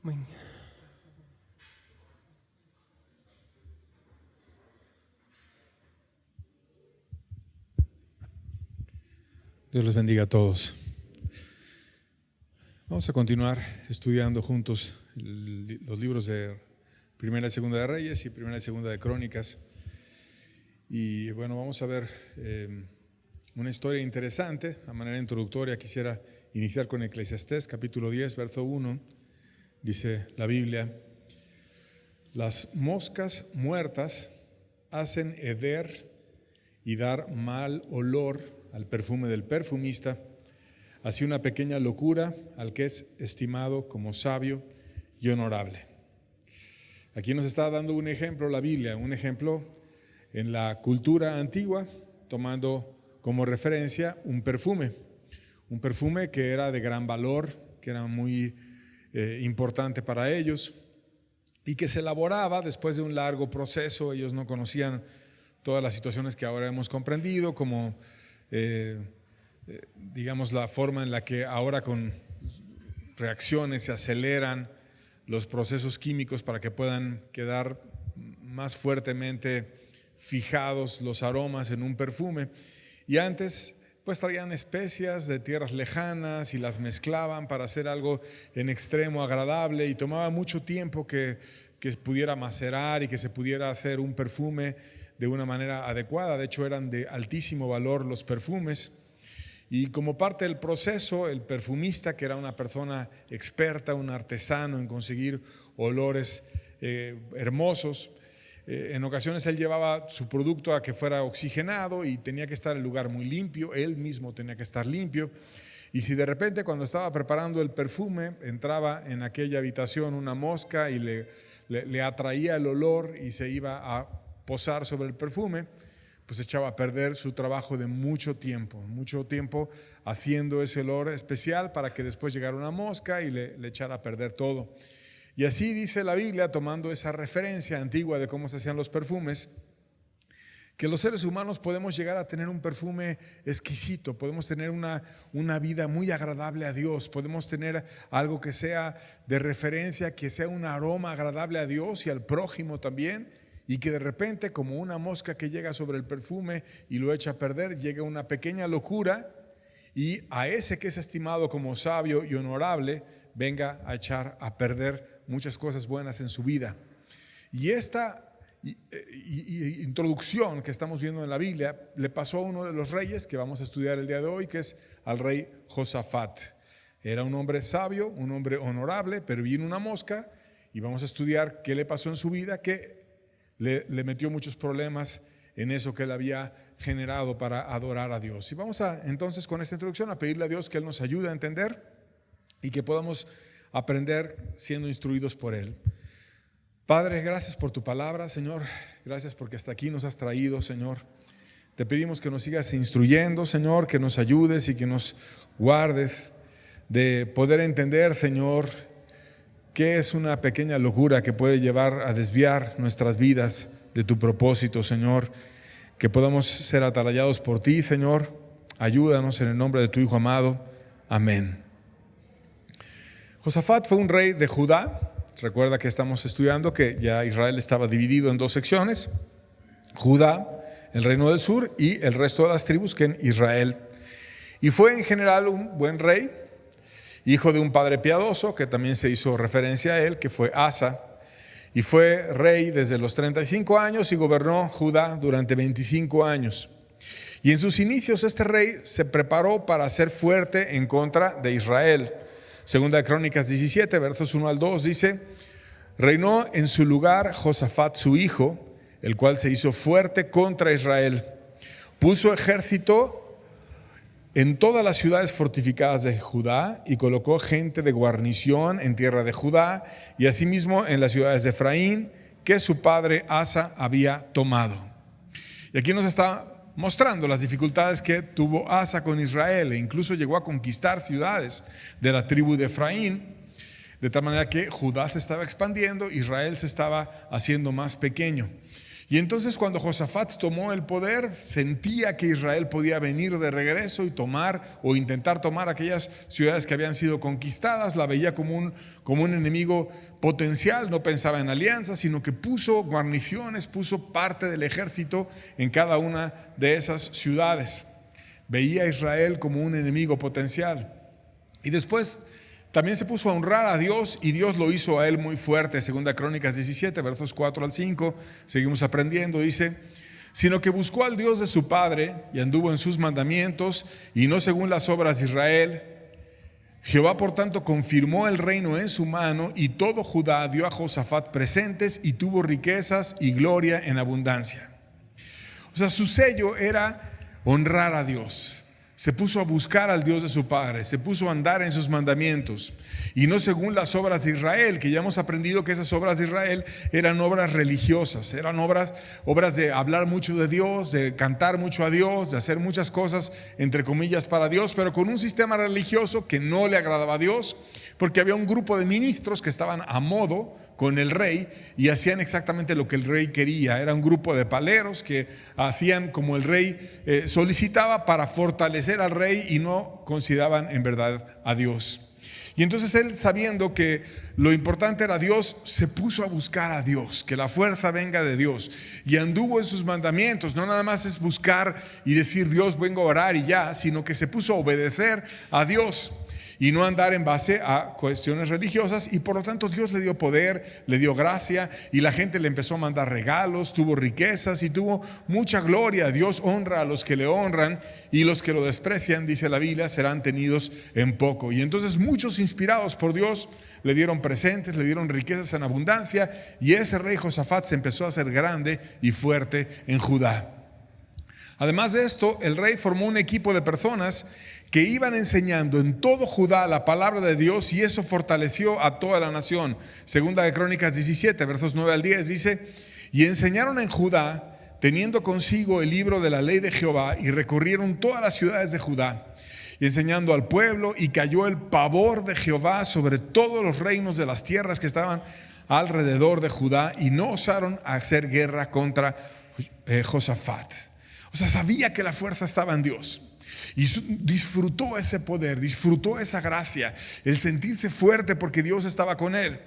Amén. Dios los bendiga a todos. Vamos a continuar estudiando juntos los libros de Primera y Segunda de Reyes y Primera y Segunda de Crónicas. Y bueno, vamos a ver una historia interesante. A manera introductoria quisiera iniciar con Eclesiastés capítulo 10, verso 1. Dice la Biblia: las moscas muertas hacen heder y dar mal olor al perfume del perfumista, así una pequeña locura al que es estimado como sabio y honorable. Aquí nos está dando un ejemplo la Biblia, un ejemplo en la cultura antigua, tomando como referencia un perfume que era de gran valor, que era muy importante para ellos y que se elaboraba después de un largo proceso. Ellos no conocían todas las situaciones que ahora hemos comprendido, como digamos la forma en la que ahora con reacciones se aceleran los procesos químicos para que puedan quedar más fuertemente fijados los aromas en un perfume. Y antes pues traían especias de tierras lejanas y las mezclaban para hacer algo en extremo agradable, y tomaba mucho tiempo que pudiera macerar y que se pudiera hacer un perfume de una manera adecuada. De hecho, eran de altísimo valor los perfumes. Y como parte del proceso, el perfumista, que era una persona experta, un artesano en conseguir olores hermosos, en ocasiones él llevaba su producto a que fuera oxigenado y tenía que estar el lugar muy limpio, él mismo tenía que estar limpio. Y si de repente cuando estaba preparando el perfume entraba en aquella habitación una mosca y le atraía el olor y se iba a posar sobre el perfume, pues echaba a perder su trabajo de mucho tiempo haciendo ese olor especial para que después llegara una mosca y le echara a perder todo. Y así dice la Biblia, tomando esa referencia antigua de cómo se hacían los perfumes, que los seres humanos podemos llegar a tener un perfume exquisito, podemos tener una vida muy agradable a Dios, podemos tener algo que sea de referencia, que sea un aroma agradable a Dios y al prójimo también, y que de repente, como una mosca que llega sobre el perfume y lo echa a perder, llega una pequeña locura y a ese que es estimado como sabio y honorable venga a echar a perder muchas cosas buenas en su vida. Y esta introducción que estamos viendo en la Biblia le pasó a uno de los reyes que vamos a estudiar el día de hoy, que es al rey Josafat. Era un hombre sabio, un hombre honorable, pero vino una mosca y vamos a estudiar qué le pasó en su vida, que le metió muchos problemas en eso que él había generado para adorar a Dios. Y vamos entonces con esta introducción a pedirle a Dios que Él nos ayude a entender y que podamos aprender siendo instruidos por Él. Padre, gracias por tu palabra, Señor. Gracias porque hasta aquí nos has traído, Señor. Te pedimos que nos sigas instruyendo, Señor, que nos ayudes y que nos guardes de poder entender, Señor, qué es una pequeña locura que puede llevar a desviar nuestras vidas de tu propósito, Señor. Que podamos ser atalayados por ti, Señor. Ayúdanos en el nombre de tu Hijo amado. Amén. Josafat fue un rey de Judá. Recuerda que estamos estudiando que ya Israel estaba dividido en dos secciones: Judá, el reino del sur, y el resto de las tribus que en Israel. Y fue en general un buen rey, hijo de un padre piadoso, que también se hizo referencia a él, que fue Asa, y fue rey desde los 35 años y gobernó Judá durante 25 años. Y en sus inicios este rey se preparó para ser fuerte en contra de Israel. Segunda de Crónicas 17, versos 1 al 2 dice: reinó en su lugar Josafat su hijo, el cual se hizo fuerte contra Israel. Puso ejército en todas las ciudades fortificadas de Judá y colocó gente de guarnición en tierra de Judá y asimismo en las ciudades de Efraín que su padre Asa había tomado. Y aquí nos está mostrando las dificultades que tuvo Asa con Israel, e incluso llegó a conquistar ciudades de la tribu de Efraín, de tal manera que Judá se estaba expandiendo, Israel se estaba haciendo más pequeño. Y Y entonces cuando Josafat tomó el poder, sentía que Israel podía venir de regreso y tomar o intentar tomar aquellas ciudades que habían sido conquistadas. La veía como un enemigo potencial, no pensaba en alianzas, sino que puso guarniciones, puso parte del ejército en cada una de esas ciudades. Veía a Israel como un enemigo potencial. Y después también se puso a honrar a Dios, y Dios lo hizo a él muy fuerte. Segunda Crónicas 17, versos 4 al 5, seguimos aprendiendo, dice: sino que buscó al Dios de su padre y anduvo en sus mandamientos y no según las obras de Israel. Jehová por tanto confirmó el reino en su mano, y todo Judá dio a Josafat presentes y tuvo riquezas y gloria en abundancia. O sea, su sello era honrar a Dios. Se puso a buscar al Dios de su padre, se puso a andar en sus mandamientos y no según las obras de Israel, que ya hemos aprendido que esas obras de Israel eran obras religiosas, eran obras de hablar mucho de Dios, de cantar mucho a Dios, de hacer muchas cosas entre comillas para Dios, pero con un sistema religioso que no le agradaba a Dios, porque había un grupo de ministros que estaban a modo con el rey y hacían exactamente lo que el rey quería. Era un grupo de paleros que hacían como el rey solicitaba para fortalecer al rey y no consideraban en verdad a Dios. Y entonces él, sabiendo que lo importante era Dios, se puso a buscar a Dios, que la fuerza venga de Dios, y anduvo en sus mandamientos. No nada más es buscar y decir Dios vengo a orar y ya, sino que se puso a obedecer a Dios y no andar en base a cuestiones religiosas, y por lo tanto Dios le dio poder, le dio gracia, y la gente le empezó a mandar regalos, tuvo riquezas y tuvo mucha gloria. Dios honra a los que le honran, y los que lo desprecian, dice la Biblia, serán tenidos en poco. Y entonces muchos, inspirados por Dios, le dieron presentes, le dieron riquezas en abundancia, y ese rey Josafat se empezó a hacer grande y fuerte en Judá. Además de esto, el rey formó un equipo de personas que iban enseñando en todo Judá la palabra de Dios, y eso fortaleció a toda la nación. Segunda de Crónicas 17, versos 9 al 10 dice: y enseñaron en Judá, teniendo consigo el libro de la ley de Jehová, y recorrieron todas las ciudades de Judá, y enseñando al pueblo, y cayó el pavor de Jehová sobre todos los reinos de las tierras que estaban alrededor de Judá, y no osaron hacer guerra contra Josafat. O sea, sabía que la fuerza estaba en Dios. Y disfrutó ese poder, disfrutó esa gracia, el sentirse fuerte porque Dios estaba con él.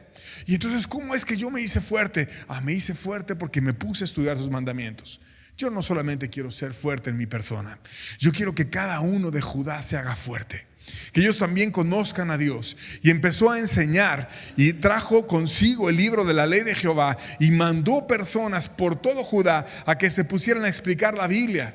Y entonces, ¿cómo es que yo me hice fuerte? Me hice fuerte porque me puse a estudiar sus mandamientos. Yo no solamente quiero ser fuerte en mi persona, yo quiero que cada uno de Judá se haga fuerte, que ellos también conozcan a Dios. Y empezó a enseñar, y trajo consigo el libro de la ley de Jehová, y mandó personas por todo Judá a que se pusieran a explicar la Biblia.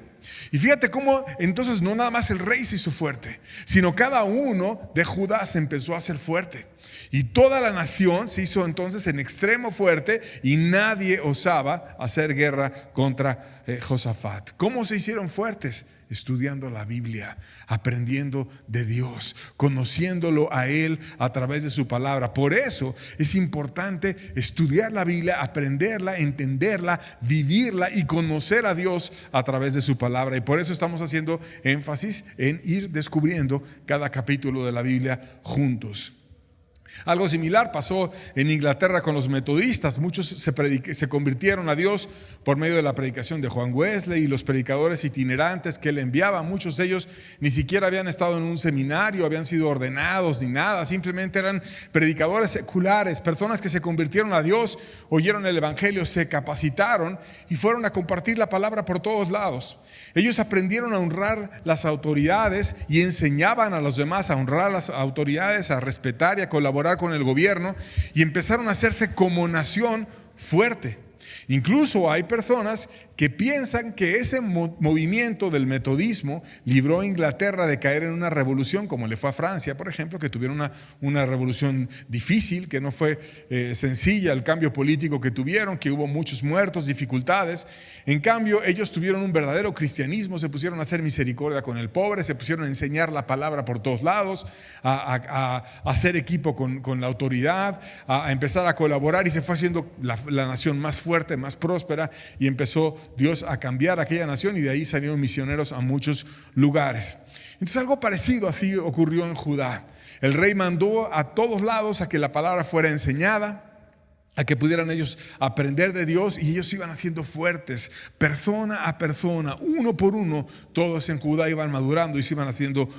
Y fíjate cómo entonces no nada más el rey se hizo fuerte, sino cada uno de Judá se empezó a hacer fuerte. Y toda la nación se hizo entonces en extremo fuerte, y nadie osaba hacer guerra contra Josafat. ¿Cómo se hicieron fuertes? Estudiando la Biblia, aprendiendo de Dios, conociéndolo a Él a través de su palabra. Por eso es importante estudiar la Biblia, aprenderla, entenderla, vivirla y conocer a Dios a través de su palabra. Y por eso estamos haciendo énfasis en ir descubriendo cada capítulo de la Biblia juntos. Algo similar pasó en Inglaterra con los metodistas. Muchos se convirtieron a Dios por medio de la predicación de Juan Wesley y los predicadores itinerantes que él enviaba. Muchos de ellos ni siquiera habían estado en un seminario, habían sido ordenados ni nada. Simplemente eran predicadores seculares, personas que se convirtieron a Dios, oyeron el evangelio, se capacitaron y fueron a compartir la palabra por todos lados. Ellos aprendieron a honrar las autoridades y enseñaban a los demás a honrar las autoridades, a respetar y a colaborar con el gobierno, y empezaron a hacerse como nación fuerte. Incluso hay personas que piensan que ese movimiento del metodismo libró a Inglaterra de caer en una revolución, como le fue a Francia, por ejemplo, que tuvieron una revolución difícil, que no fue sencilla el cambio político que tuvieron, que hubo muchos muertos, dificultades. En cambio, ellos tuvieron un verdadero cristianismo, se pusieron a hacer misericordia con el pobre, se pusieron a enseñar la palabra por todos lados, a hacer equipo con la autoridad, a empezar a colaborar, y se fue haciendo la nación más fuerte, más próspera, y empezó Dios a cambiar aquella nación, y de ahí salieron misioneros a muchos lugares. Entonces algo parecido así ocurrió en Judá. El rey mandó a todos lados a que la palabra fuera enseñada, a que pudieran ellos aprender de Dios, y ellos iban haciendo fuertes, persona a persona, uno por uno. Todos en Judá iban madurando y se iban haciendo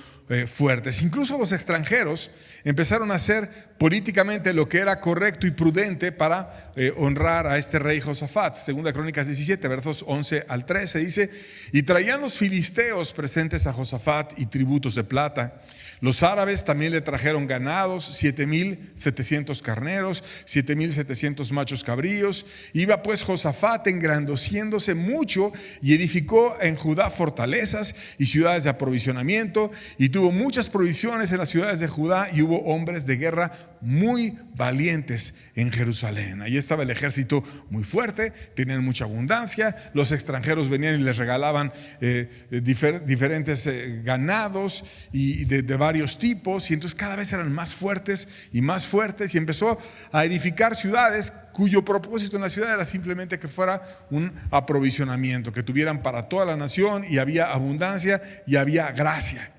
fuertes. Incluso los extranjeros empezaron a hacer políticamente lo que era correcto y prudente para honrar a este rey Josafat. Segunda Crónicas 17, versos 11 al 13 dice: y traían los filisteos presentes a Josafat y tributos de plata. Los árabes también le trajeron ganados, 7,700 carneros, 7,700 machos cabríos. Iba pues Josafat engrandeciéndose mucho y edificó en Judá fortalezas y ciudades de aprovisionamiento, y tuvo muchas provisiones en las ciudades de Judá, y hubo hombres de guerra muy valientes en Jerusalén. Ahí estaba el ejército muy fuerte, tenían mucha abundancia. Los extranjeros venían y les regalaban diferentes ganados y de varios tipos, y entonces cada vez eran más fuertes y más fuertes, y empezó a edificar ciudades cuyo propósito en la ciudad era simplemente que fuera un aprovisionamiento, que tuvieran para toda la nación, y había abundancia y había gracia.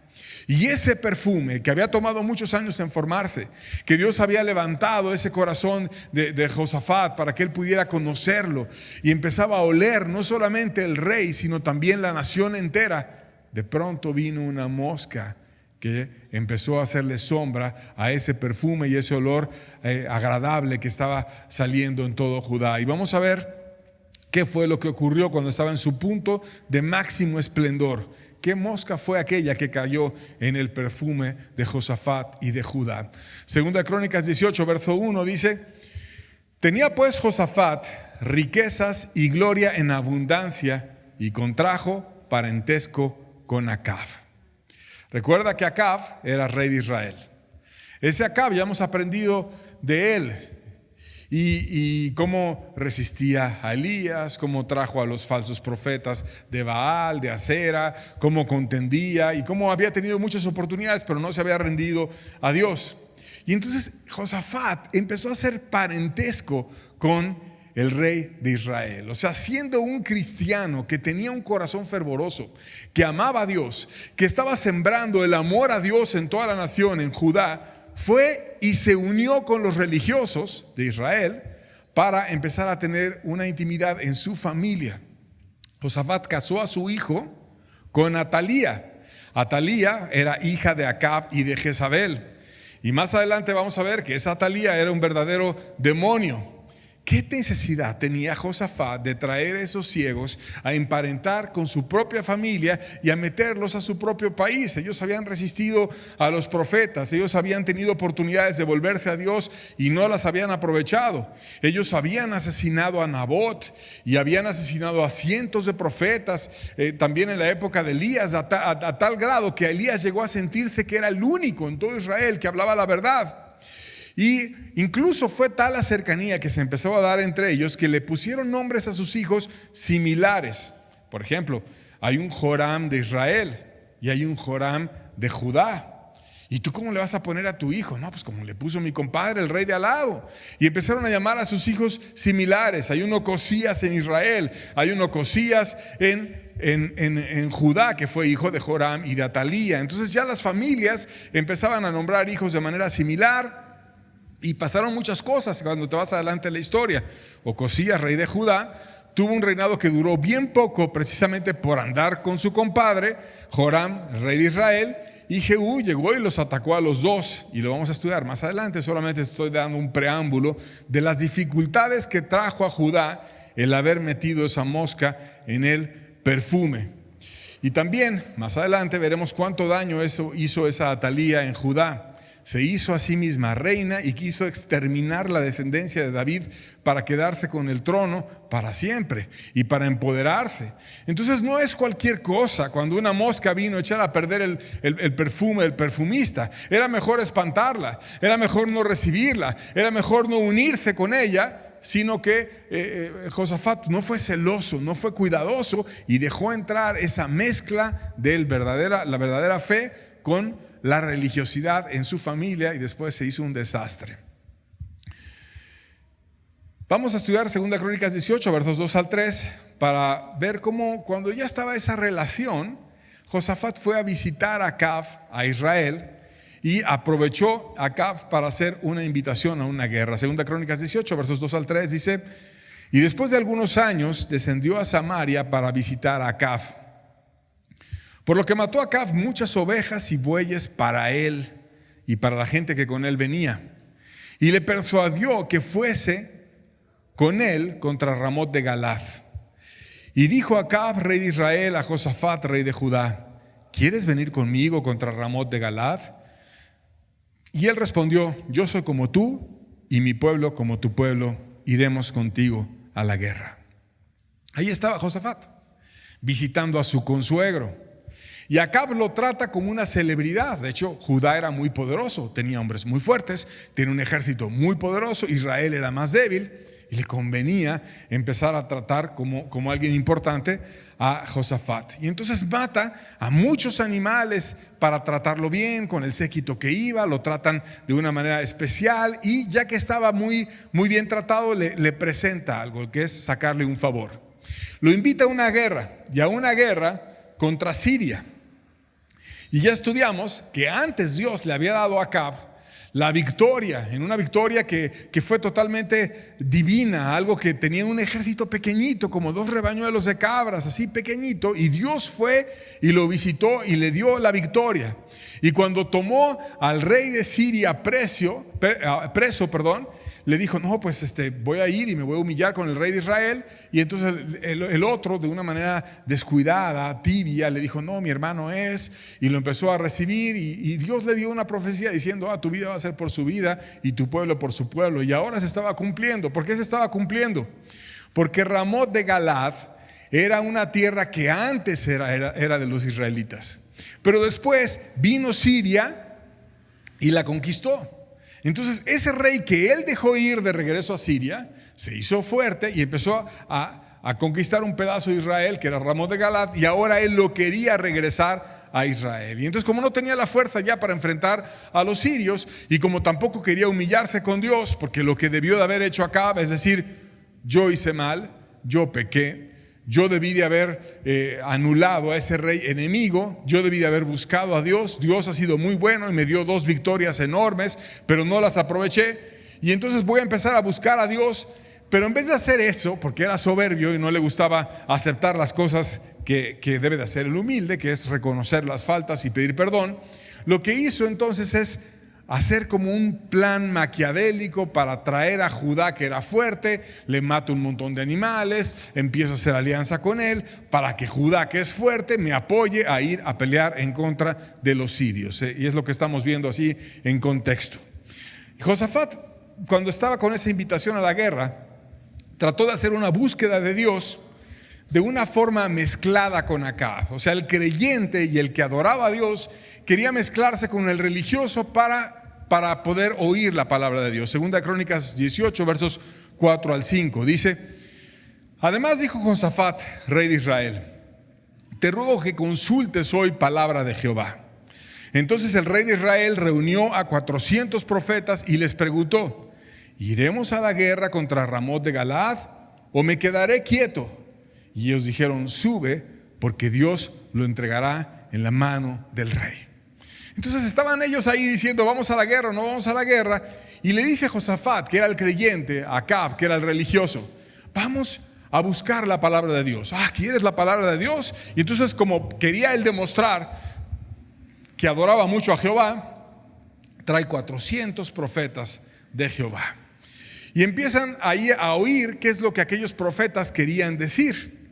Y ese perfume que había tomado muchos años en formarse, que Dios había levantado ese corazón de Josafat para que él pudiera conocerlo, y empezaba a oler no solamente el rey, sino también la nación entera. De pronto vino una mosca que empezó a hacerle sombra a ese perfume y ese olor agradable que estaba saliendo en todo Judá. Y vamos a ver qué fue lo que ocurrió cuando estaba en su punto de máximo esplendor. ¿Qué mosca fue aquella que cayó en el perfume de Josafat y de Judá? Segunda Crónicas 18, verso 1 dice: tenía pues Josafat riquezas y gloria en abundancia, y contrajo parentesco con Acab. Recuerda que Acab era rey de Israel. Ese Acab ya hemos aprendido de él, y cómo resistía a Elías, cómo trajo a los falsos profetas de Baal, de Acera, cómo contendía y cómo había tenido muchas oportunidades, pero no se había rendido a Dios. Y entonces Josafat empezó a hacer parentesco con el rey de Israel. O sea, siendo un cristiano que tenía un corazón fervoroso, que amaba a Dios, que estaba sembrando el amor a Dios en toda la nación, en Judá, fue y se unió con los religiosos de Israel para empezar a tener una intimidad en su familia. Josafat casó a su hijo con Atalía. Atalía era hija de Acab y de Jezabel. Y más adelante vamos a ver que esa Atalía era un verdadero demonio. ¿Qué necesidad tenía Josafat de traer a esos ciegos a emparentar con su propia familia y a meterlos a su propio país? Ellos habían resistido a los profetas, ellos habían tenido oportunidades de volverse a Dios y no las habían aprovechado. Ellos habían asesinado a Nabot y habían asesinado a cientos de profetas, también en la época de Elías, a tal grado que Elías llegó a sentirse que era el único en todo Israel que hablaba la verdad. Y incluso fue tal la cercanía que se empezó a dar entre ellos que le pusieron nombres a sus hijos similares. Por ejemplo, hay un Joram de Israel y hay un Joram de Judá. ¿Y tú cómo le vas a poner a tu hijo? No, pues como le puso mi compadre, el rey de al lado. Y empezaron a llamar a sus hijos similares. Hay un Ocosías en Israel, hay un Ocosías en Judá, que fue hijo de Joram y de Atalía. Entonces ya las familias empezaban a nombrar hijos de manera similar. Y pasaron muchas cosas cuando te vas adelante en la historia. Ocosías, rey de Judá, tuvo un reinado que duró bien poco, precisamente por andar con su compadre Joram, rey de Israel. Y Jehú llegó y los atacó a los dos, y lo vamos a estudiar más adelante. Solamente estoy dando un preámbulo de las dificultades que trajo a Judá el haber metido esa mosca en el perfume. Y también más adelante veremos cuánto daño hizo esa Atalía en Judá. Se hizo a sí misma reina y quiso exterminar la descendencia de David para quedarse con el trono para siempre y para empoderarse. Entonces no es cualquier cosa cuando una mosca vino a echar a perder el perfume del perfumista. Era mejor espantarla, era mejor no recibirla, era mejor no unirse con ella, sino que Josafat no fue celoso, no fue cuidadoso y dejó entrar esa mezcla de la verdadera fe con la religiosidad en su familia, y después se hizo un desastre. Vamos a estudiar 2 Crónicas 18, versos 2 al 3, para ver cómo cuando ya estaba esa relación, Josafat fue a visitar a Acab, a Israel, y aprovechó Acab para hacer una invitación a una guerra. Segunda Crónicas 18, versos 2 al 3 dice: y después de algunos años descendió a Samaria para visitar a Acab, por lo que mató a Acab muchas ovejas y bueyes para él y para la gente que con él venía, y le persuadió que fuese con él contra Ramot de Galad. Y dijo Acab, rey de Israel, a Josafat, rey de Judá: ¿quieres venir conmigo contra Ramot de Galad? Y él respondió: yo soy como tú y mi pueblo como tu pueblo, iremos contigo a la guerra. Ahí estaba Josafat visitando a su consuegro, y Acab lo trata como una celebridad. De hecho, Judá era muy poderoso, tenía hombres muy fuertes, tenía un ejército muy poderoso. Israel era más débil y le convenía empezar a tratar como alguien importante a Josafat. Y entonces mata a muchos animales para tratarlo bien con el séquito que iba. Lo tratan de una manera especial, y ya que estaba muy bien tratado, le presenta algo, que es sacarle un favor. Lo invita a una guerra, y a una guerra contra Siria. Y ya estudiamos que antes Dios le había dado a Acab la victoria, en una victoria que fue totalmente divina, algo que tenía un ejército pequeñito, como 2 rebañuelos de cabras, así pequeñito, y Dios fue y lo visitó y le dio la victoria. Y cuando tomó al rey de Siria preso, le dijo: no, pues voy a ir y me voy a humillar con el rey de Israel. Y entonces el otro, de una manera descuidada, tibia, le dijo: no, mi hermano es. Y lo empezó a recibir, y Dios le dio una profecía diciendo: tu vida va a ser por su vida y tu pueblo por su pueblo. Y ahora se estaba cumpliendo. ¿Por qué se estaba cumpliendo? Porque Ramot de Galad era una tierra que antes era de los israelitas, pero después vino Siria y la conquistó. Entonces ese rey que él dejó ir de regreso a Siria se hizo fuerte y empezó a conquistar un pedazo de Israel, que era Ramot de Galad, y ahora él lo quería regresar a Israel. Y entonces, como no tenía la fuerza ya para enfrentar a los sirios, y como tampoco quería humillarse con Dios, porque lo que debió de haber hecho Acab es decir: yo hice mal, yo pequé, yo debí de haber anulado a ese rey enemigo, yo debí de haber buscado a Dios. Dios ha sido muy bueno y me dio 2 victorias enormes, pero no las aproveché, y entonces voy a empezar a buscar a Dios. Pero en vez de hacer eso, porque era soberbio y no le gustaba aceptar las cosas que debe de hacer el humilde, que es reconocer las faltas y pedir perdón, lo que hizo entonces es hacer como un plan maquiavélico para traer a Judá, que era fuerte. Le mata un montón de animales, empiezo a hacer alianza con él para que Judá, que es fuerte, me apoye a ir a pelear en contra de los sirios. Y es lo que estamos viendo así en contexto. Josafat, cuando estaba con esa invitación a la guerra, trató de hacer una búsqueda de Dios de una forma mezclada con Acab. O sea, el creyente y el que adoraba a Dios quería mezclarse con el religioso para poder oír la palabra de Dios. Segunda Crónicas 18, versos 4 al 5, dice: además dijo Josafat, rey de Israel: te ruego que consultes hoy palabra de Jehová. Entonces el rey de Israel reunió a 400 profetas y les preguntó: ¿iremos a la guerra contra Ramot de Galad o me quedaré quieto? Y ellos dijeron: sube, porque Dios lo entregará en la mano del rey. Entonces estaban ellos ahí diciendo: vamos a la guerra o no vamos a la guerra. Y le dice Josafat, que era el creyente, a Acab, que era el religioso: vamos a buscar la palabra de Dios. ¿Quieres la palabra de Dios? Y entonces, como quería él demostrar que adoraba mucho a Jehová, trae 400 profetas de Jehová. Y empiezan ahí a oír qué es lo que aquellos profetas querían decir.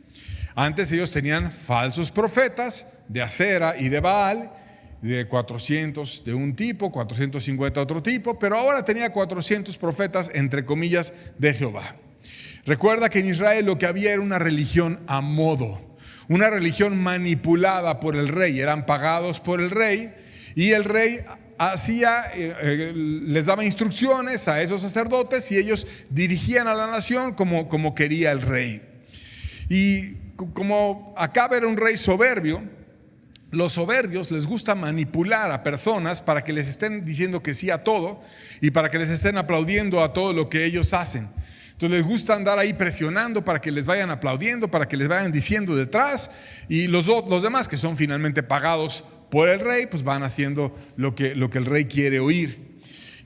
Antes ellos tenían falsos profetas de Acera y de Baal, de 400 de un tipo, 450 de otro tipo, pero ahora tenía 400 profetas, entre comillas, de Jehová. Recuerda que en Israel lo que había era una religión a modo, una religión manipulada por el rey. Eran pagados por el rey, y el rey les daba instrucciones a esos sacerdotes, y ellos dirigían a la nación como quería el rey. Y como Acab era un rey soberbio, los soberbios les gusta manipular a personas para que les estén diciendo que sí a todo, y para que les estén aplaudiendo a todo lo que ellos hacen. Entonces les gusta andar ahí presionando para que les vayan aplaudiendo, para que les vayan diciendo detrás, y los demás, que son finalmente pagados por el rey, pues van haciendo lo que el rey quiere oír.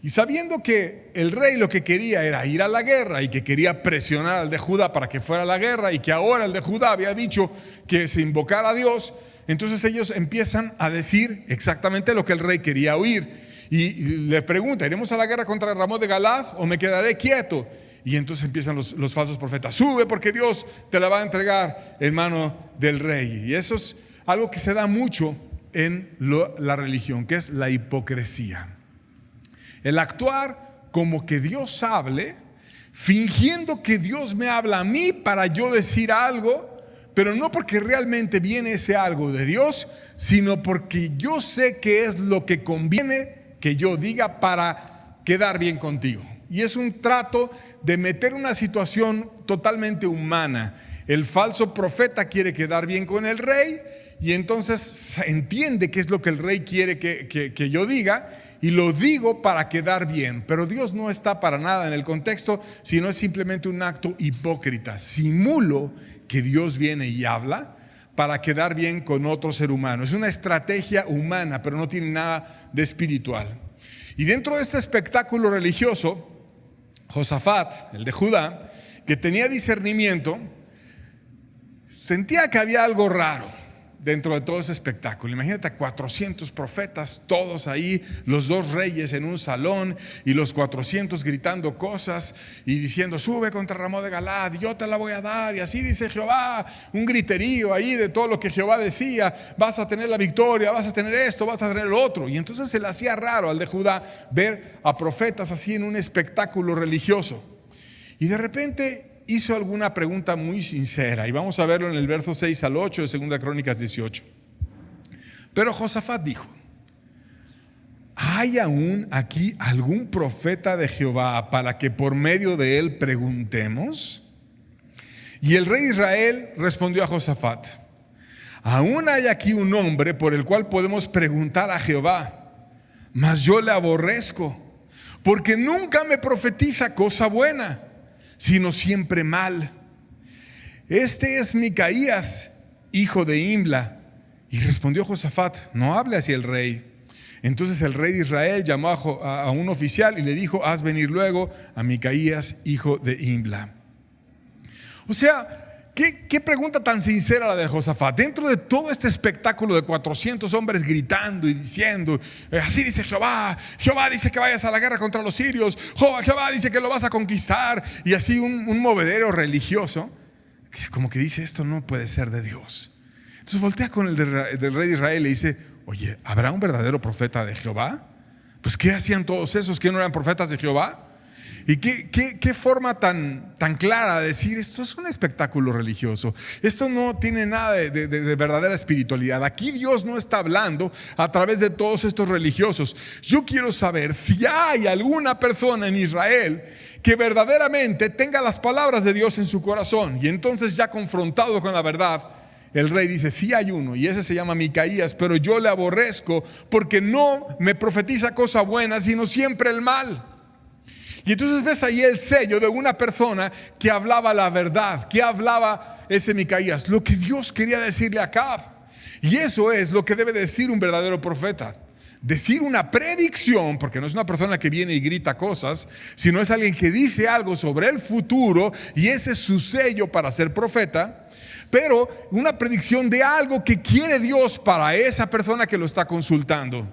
Y sabiendo que el rey lo que quería era ir a la guerra y que quería presionar al de Judá para que fuera a la guerra y que ahora el de Judá había dicho que se invocara a Dios, entonces ellos empiezan a decir exactamente lo que el rey quería oír. Y le pregunta: ¿iremos a la guerra contra Ramón de Galad o me quedaré quieto? Y entonces empiezan los falsos profetas: sube porque Dios te la va a entregar en mano del rey. Y eso es algo que se da mucho en la religión, que es la hipocresía. El actuar como que Dios hable, fingiendo que Dios me habla a mí para yo decir algo, pero no porque realmente viene ese algo de Dios, sino porque yo sé que es lo que conviene que yo diga para quedar bien contigo. Y es un trato de meter una situación totalmente humana. El falso profeta quiere quedar bien con el rey y entonces entiende qué es lo que el rey quiere que yo diga, y lo digo para quedar bien. Pero Dios no está para nada en el contexto, sino es simplemente un acto hipócrita. Simulo que Dios viene y habla para quedar bien con otro ser humano. Es una estrategia humana, pero no tiene nada de espiritual. Y dentro de este espectáculo religioso, Josafat, el de Judá, que tenía discernimiento, sentía que había algo raro dentro de todo ese espectáculo. Imagínate a 400 profetas, todos ahí, los dos reyes en un salón y los 400 gritando cosas y diciendo: sube contra Ramón de Galad, yo te la voy a dar, y así dice Jehová. Un griterío ahí de todo lo que Jehová decía: vas a tener la victoria, vas a tener esto, vas a tener lo otro. Y entonces se le hacía raro al de Judá ver a profetas así en un espectáculo religioso. Y de repente hizo alguna pregunta muy sincera, y vamos a verlo en el verso 6 al 8 de 2 Crónicas 18. Pero Josafat dijo: ¿hay aún aquí algún profeta de Jehová para que por medio de él preguntemos? Y el rey de Israel respondió a Josafat: aún hay aquí un hombre por el cual podemos preguntar a Jehová, mas yo le aborrezco, porque nunca me profetiza cosa buena, sino siempre mal. Este es Micaías, hijo de Imla. Y respondió Josafat: no hable así el rey. Entonces el rey de Israel llamó a un oficial y le dijo: haz venir luego a Micaías, hijo de Imla. O sea, ¿qué pregunta tan sincera la de Josafat? Dentro de todo este espectáculo de 400 hombres gritando y diciendo: así dice Jehová, Jehová dice que vayas a la guerra contra los sirios, Jehová dice que lo vas a conquistar, y así un movedero religioso, como que dice: esto no puede ser de Dios. Entonces voltea con el del rey de Israel y le dice: oye, ¿habrá un verdadero profeta de Jehová? Pues ¿qué hacían todos esos que no eran profetas de Jehová? Y qué forma tan clara de decir: esto es un espectáculo religioso, esto no tiene nada de verdadera espiritualidad. Aquí Dios no está hablando a través de todos estos religiosos. Yo quiero saber si hay alguna persona en Israel que verdaderamente tenga las palabras de Dios en su corazón. Y entonces, ya confrontado con la verdad, el rey dice: sí hay uno, y ese se llama Micaías, pero yo le aborrezco porque no me profetiza cosa buena, sino siempre el mal. Y entonces ves ahí el sello de una persona que hablaba la verdad, que hablaba ese Micaías, lo que Dios quería decirle a Acab. Y eso es lo que debe decir un verdadero profeta: decir una predicción, porque no es una persona que viene y grita cosas, sino es alguien que dice algo sobre el futuro, y ese es su sello para ser profeta. Pero una predicción de algo que quiere Dios para esa persona que lo está consultando.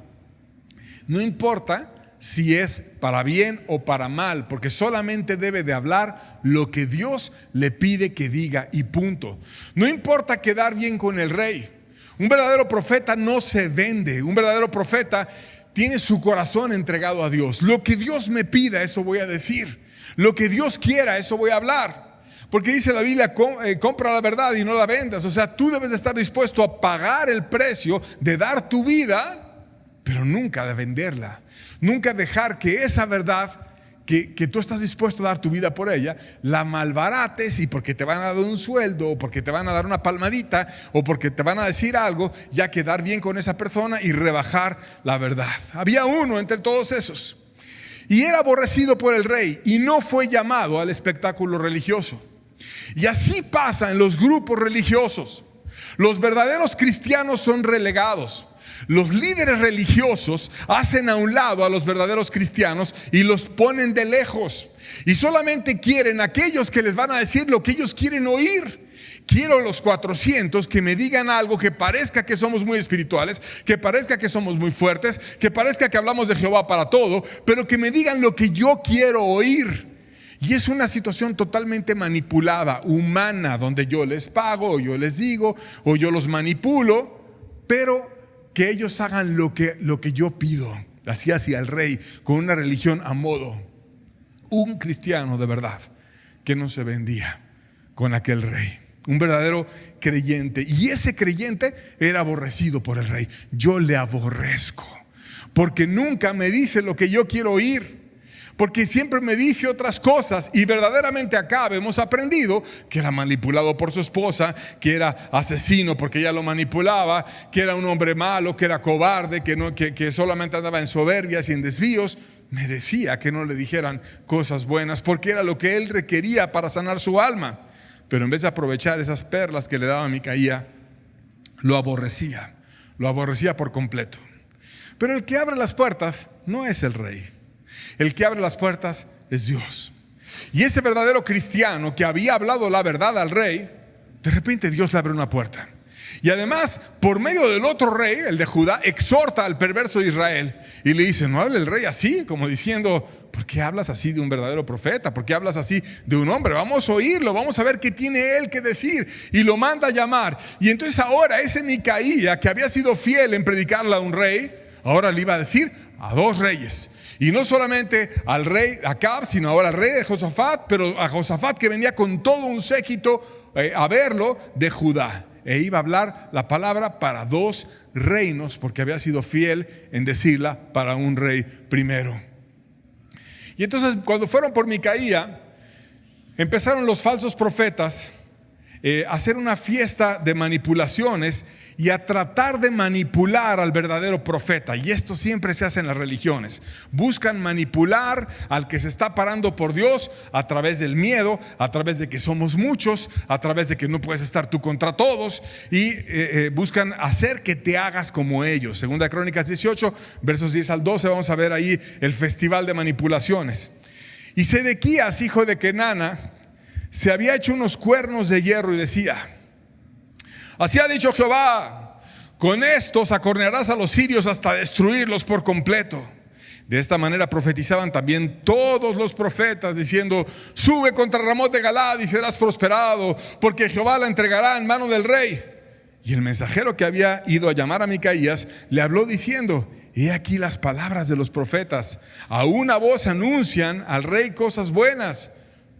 No importa si es para bien o para mal, porque solamente debe de hablar lo que Dios le pide que diga, y punto. No importa quedar bien con el rey. Un verdadero profeta no se vende. Un verdadero profeta tiene su corazón entregado a Dios. Lo que Dios me pida, eso voy a decir. Lo que Dios quiera, eso voy a hablar. Porque dice la Biblia: compra la verdad y no la vendas. O sea, tú debes de estar dispuesto a pagar el precio de dar tu vida, pero nunca de venderla. Nunca dejar que esa verdad que tú estás dispuesto a dar tu vida por ella, la malbarates, y porque te van a dar un sueldo, o porque te van a dar una palmadita, o porque te van a decir algo, ya quedar bien con esa persona y rebajar la verdad. Había uno entre todos esos, y era aborrecido por el rey, y no fue llamado al espectáculo religioso. Y así pasa en los grupos religiosos. Los verdaderos cristianos son relegados. Los líderes religiosos hacen a un lado a los verdaderos cristianos y los ponen de lejos. Y solamente quieren aquellos que les van a decir lo que ellos quieren oír. Quiero los 400 que me digan algo que parezca que somos muy espirituales, que parezca que somos muy fuertes, que parezca que hablamos de Jehová para todo, pero que me digan lo que yo quiero oír. Y es una situación totalmente manipulada, humana, donde yo les pago, o yo les digo, o yo los manipulo, pero que ellos hagan lo que yo pido. Así hacía el rey, con una religión a modo. Un cristiano de verdad que no se vendía con aquel rey. Un verdadero creyente. Y ese creyente era aborrecido por el rey. Yo le aborrezco porque nunca me dice lo que yo quiero oír, porque siempre me dice otras cosas. Y verdaderamente acá hemos aprendido que era manipulado por su esposa, que era asesino porque ella lo manipulaba, que era un hombre malo, que era cobarde, que solamente andaba en soberbias y en desvíos. Merecía que no le dijeran cosas buenas porque era lo que él requería para sanar su alma. Pero en vez de aprovechar esas perlas que le daba Micaía, lo aborrecía por completo. Pero el que abre las puertas no es el rey. El que abre las puertas es Dios. Y ese verdadero cristiano que había hablado la verdad al rey, de repente Dios le abre una puerta. Y además, por medio del otro rey, el de Judá, exhorta al perverso de Israel y le dice: no hable el rey así, como diciendo: ¿por qué hablas así de un verdadero profeta? ¿Por qué hablas así de un hombre? Vamos a oírlo, vamos a ver qué tiene él que decir. Y lo manda a llamar. Y entonces ahora ese Micaía, que había sido fiel en predicarle a un rey, ahora le iba a decir a dos reyes. Y no solamente al rey Acab, sino ahora al rey de Josafat, pero a Josafat que venía con todo un séquito a verlo de Judá. E iba a hablar la palabra para dos reinos, porque había sido fiel en decirla para un rey primero. Y entonces cuando fueron por Micaía, empezaron los falsos profetas a hacer una fiesta de manipulaciones y a tratar de manipular al verdadero profeta. Y esto siempre se hace en las religiones. Buscan manipular al que se está parando por Dios a través del miedo, a través de que somos muchos, a través de que no puedes estar tú contra todos, y buscan hacer que te hagas como ellos. Segunda Crónicas 18, versos 10 al 12, vamos a ver ahí el festival de manipulaciones. Y Sedequías, hijo de Kenana, se había hecho unos cuernos de hierro y decía: así ha dicho Jehová, con estos acornearás a los sirios hasta destruirlos por completo. De esta manera profetizaban también todos los profetas, diciendo: sube contra Ramot de Galad y serás prosperado, porque Jehová la entregará en mano del rey. Y el mensajero que había ido a llamar a Micaías le habló diciendo: he aquí las palabras de los profetas, a una voz anuncian al rey cosas buenas.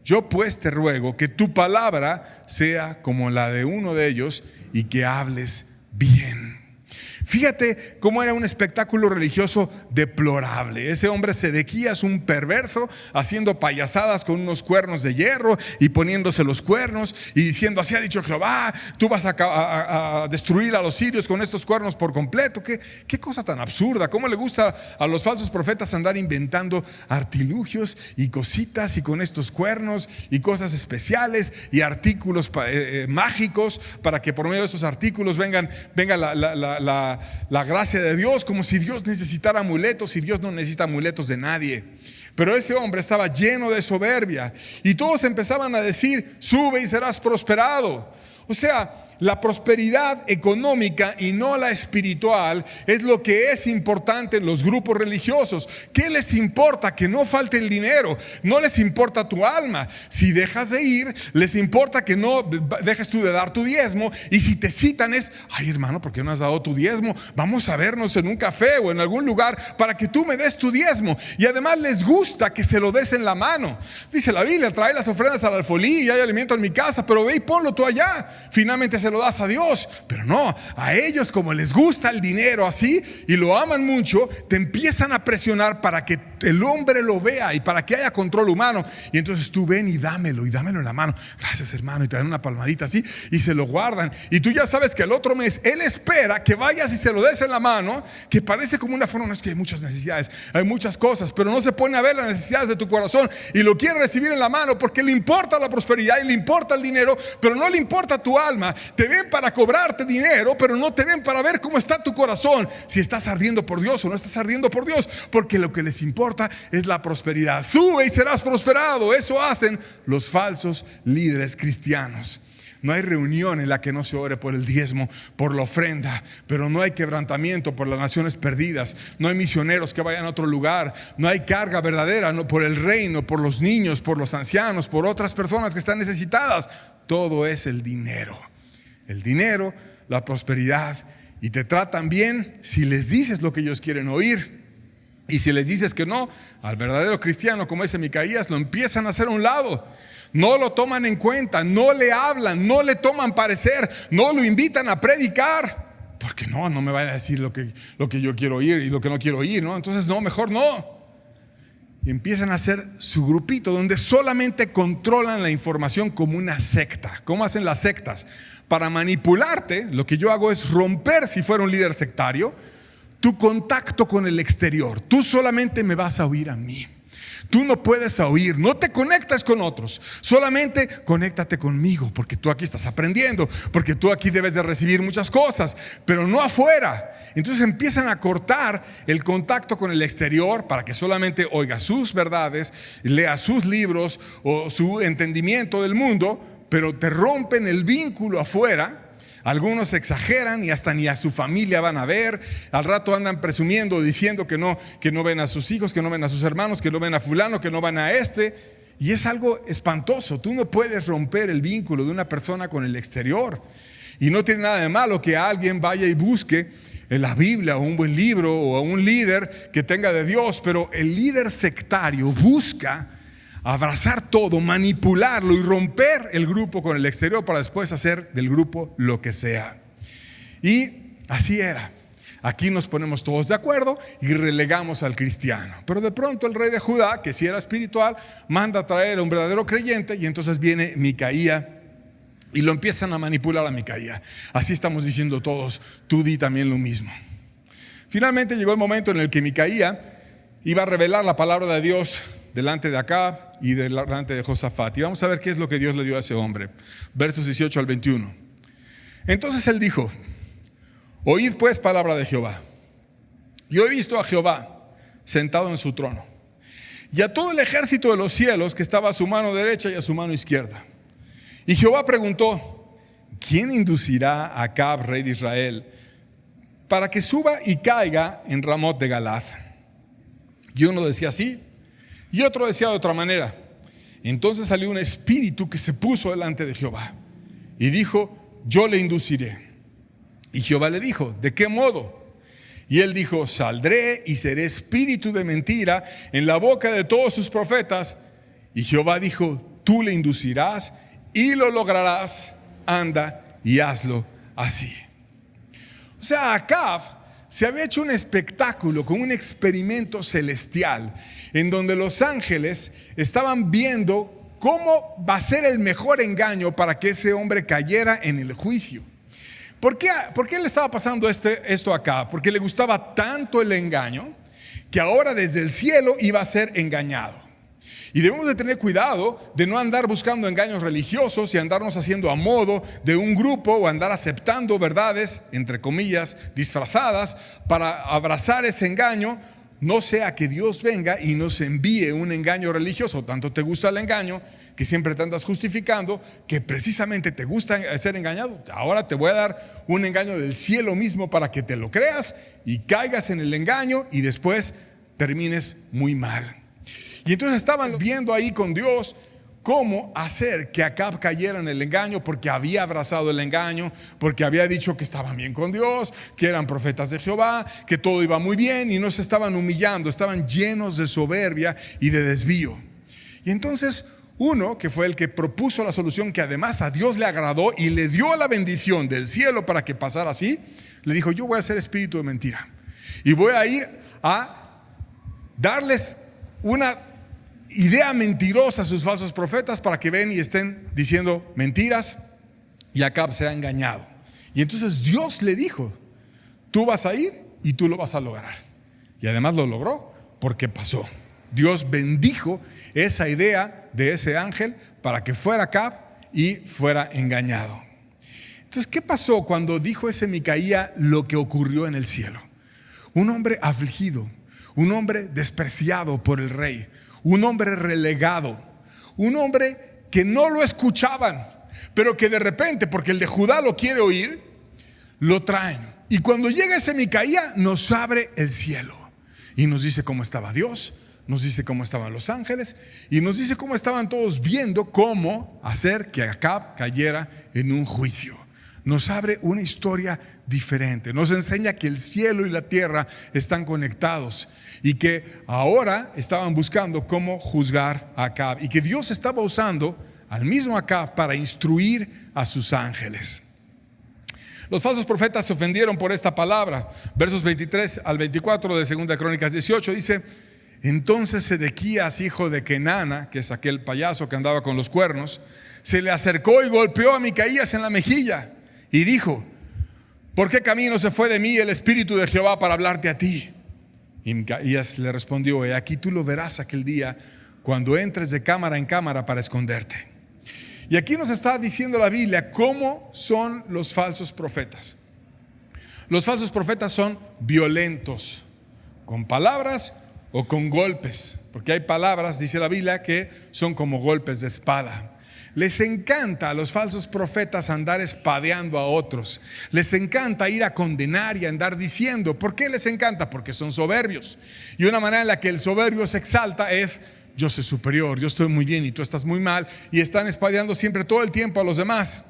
Yo pues te ruego que tu palabra sea como la de uno de ellos y que hables bien. Fíjate cómo era un espectáculo religioso deplorable. Ese hombre Sedequías, un perverso, haciendo payasadas con unos cuernos de hierro y poniéndose los cuernos y diciendo: así ha dicho Jehová, tú vas a destruir a los sirios con estos cuernos por completo. ¿Qué cosa tan absurda? ¿Cómo le gusta a los falsos profetas andar inventando artilugios y cositas y con estos cuernos y cosas especiales y artículos mágicos para que por medio de estos artículos venga la gracia de Dios, como si Dios necesitara amuletos, y Dios no necesita amuletos de nadie? Pero ese hombre estaba lleno de soberbia y todos empezaban a decir: sube y serás prosperado. O sea, la prosperidad económica y no la espiritual es lo que es importante en los grupos religiosos. ¿Qué les importa? Que no falte el dinero. No les importa tu alma. Si dejas de ir, les importa que no dejes tú de dar tu diezmo. Y si te citan es: ay, hermano, ¿por qué no has dado tu diezmo? Vamos a vernos en un café o en algún lugar para que tú me des tu diezmo. Y además les gusta que se lo des en la mano. Dice la Biblia: trae las ofrendas al alfolí y hay alimento en mi casa, pero ve y ponlo tú allá. Finalmente se lo das a Dios. Pero no, a ellos, como les gusta el dinero así y lo aman mucho, te empiezan a presionar para que el hombre lo vea y para que haya control humano. Y entonces tú ven y dámelo en la mano. Gracias, hermano, y te dan una palmadita así y se lo guardan. Y tú ya sabes que el otro mes él espera que vayas y se lo des en la mano, que parece como una forma. No, es que hay muchas necesidades, hay muchas cosas, pero no se pone a ver las necesidades de tu corazón y lo quiere recibir en la mano porque le importa la prosperidad y le importa el dinero, pero no le importa tu alma. Te ven para cobrarte dinero, pero no te ven para ver cómo está tu corazón, si estás ardiendo por Dios o no estás ardiendo por Dios, porque lo que les importa es la prosperidad. Sube y serás prosperado. Eso hacen los falsos líderes cristianos. No hay reunión en la que no se ore por el diezmo, por la ofrenda, pero no hay quebrantamiento por las naciones perdidas. No hay misioneros que vayan a otro lugar. No hay carga verdadera por el reino, por los niños, por los ancianos, por otras personas que están necesitadas. Todo es el dinero. El dinero, la prosperidad. Y te tratan bien si les dices lo que ellos quieren oír. Y si les dices que no, al verdadero cristiano, como dice Micaías, lo empiezan a hacer a un lado. No lo toman en cuenta, no le hablan, no le toman parecer, no lo invitan a predicar, porque no me vaya a decir lo que yo quiero oír y lo que no quiero oír, ¿no? Entonces no, mejor no. Y empiezan a hacer su grupito donde solamente controlan la información como una secta. ¿Cómo hacen las sectas? Para manipularte, lo que yo hago es romper, si fuera un líder sectario, tu contacto con el exterior. Tú solamente me vas a oír a mí. Tú no puedes oír, no te conectas con otros, solamente conéctate conmigo, porque tú aquí estás aprendiendo, porque tú aquí debes de recibir muchas cosas, pero no afuera. Entonces empiezan a cortar el contacto con el exterior para que solamente oiga sus verdades, lea sus libros o su entendimiento del mundo, pero te rompen el vínculo afuera. Algunos exageran y hasta ni a su familia van a ver. Al rato andan presumiendo, diciendo que no ven a sus hijos, que no ven a sus hermanos, que no ven a fulano, que no van a este. Y es algo espantoso. Tú no puedes romper el vínculo de una persona con el exterior. Y no tiene nada de malo que alguien vaya y busque en la Biblia o un buen libro o a un líder que tenga de Dios. Pero el líder sectario busca abrazar todo, manipularlo y romper el grupo con el exterior para después hacer del grupo lo que sea. Y así era. Aquí nos ponemos todos de acuerdo y relegamos al cristiano. Pero de pronto el rey de Judá, que si era espiritual, manda a traer a un verdadero creyente, y entonces viene Micaía y lo empiezan a manipular a Micaía. Así estamos diciendo todos, tú di también lo mismo. Finalmente llegó el momento en el que Micaía iba a revelar la palabra de Dios delante de Acab y delante de Josafat. Y vamos a ver qué es lo que Dios le dio a ese hombre. Versos 18 al 21. Entonces él dijo: oíd pues palabra de Jehová. Yo he visto a Jehová sentado en su trono, y a todo el ejército de los cielos que estaba a su mano derecha y a su mano izquierda. Y Jehová preguntó: ¿quién inducirá a Acab, rey de Israel, para que suba y caiga en Ramot de Galaad? Y uno decía así, y otro decía de otra manera. Entonces salió un espíritu que se puso delante de Jehová y dijo: yo le induciré. Y Jehová le dijo: ¿de qué modo? Y él dijo: saldré y seré espíritu de mentira en la boca de todos sus profetas. Y Jehová dijo: tú le inducirás y lo lograrás. Anda y hazlo así. O sea, Acab se había hecho un espectáculo con un experimento celestial en donde los ángeles estaban viendo cómo va a ser el mejor engaño para que ese hombre cayera en el juicio. ¿Por qué le estaba pasando esto acá? Porque le gustaba tanto el engaño que ahora desde el cielo iba a ser engañado. Y debemos de tener cuidado de no andar buscando engaños religiosos y andarnos haciendo a modo de un grupo o andar aceptando verdades, entre comillas, disfrazadas para abrazar ese engaño. No sea que Dios venga y nos envíe un engaño religioso. Tanto te gusta el engaño que siempre te andas justificando que precisamente te gusta ser engañado. Ahora te voy a dar un engaño del cielo mismo para que te lo creas y caigas en el engaño y después termines muy mal. Y entonces estaban viendo ahí con Dios cómo hacer que Acab cayera en el engaño, porque había abrazado el engaño, porque había dicho que estaban bien con Dios, que eran profetas de Jehová, que todo iba muy bien y no se estaban humillando, estaban llenos de soberbia y de desvío. Y entonces uno, que fue el que propuso la solución, que además a Dios le agradó y le dio la bendición del cielo para que pasara así, le dijo: yo voy a ser espíritu de mentira y voy a ir a darles una idea mentirosa a sus falsos profetas para que ven y estén diciendo mentiras y Acab se ha engañado. Y entonces Dios le dijo: tú vas a ir y tú lo vas a lograr. Y además lo logró porque pasó. Dios bendijo esa idea de ese ángel para que fuera Acab y fuera engañado. Entonces, ¿qué pasó cuando dijo ese Micaía lo que ocurrió en el cielo? Un hombre afligido, un hombre despreciado por el rey, un hombre relegado, un hombre que no lo escuchaban, pero que de repente, porque el de Judá lo quiere oír, lo traen. Y cuando llega ese Micaía, nos abre el cielo y nos dice cómo estaba Dios, nos dice cómo estaban los ángeles y nos dice cómo estaban todos viendo cómo hacer que Acab cayera en un juicio. Nos abre una historia diferente, nos enseña que el cielo y la tierra están conectados y que ahora estaban buscando cómo juzgar a Acab y que Dios estaba usando al mismo Acab para instruir a sus ángeles. Los falsos profetas se ofendieron por esta palabra. Versos 23 al 24 de 2 Crónicas 18 dice: entonces Sedequías, hijo de Kenana, que es aquel payaso que andaba con los cuernos, se le acercó y golpeó a Micaías en la mejilla y dijo: ¿por qué camino se fue de mí el Espíritu de Jehová para hablarte a ti? Y Micaías le respondió: he aquí tú lo verás aquel día cuando entres de cámara en cámara para esconderte. Y aquí nos está diciendo la Biblia cómo son los falsos profetas. Los falsos profetas son violentos, con palabras o con golpes, porque hay palabras, dice la Biblia, que son como golpes de espada. Les encanta a los falsos profetas andar espadeando a otros. Les encanta ir a condenar y andar diciendo. ¿Por qué les encanta? Porque son soberbios. Y una manera en la que el soberbio se exalta es: yo soy superior, yo estoy muy bien y tú estás muy mal. Y están espadeando siempre todo el tiempo a los demás.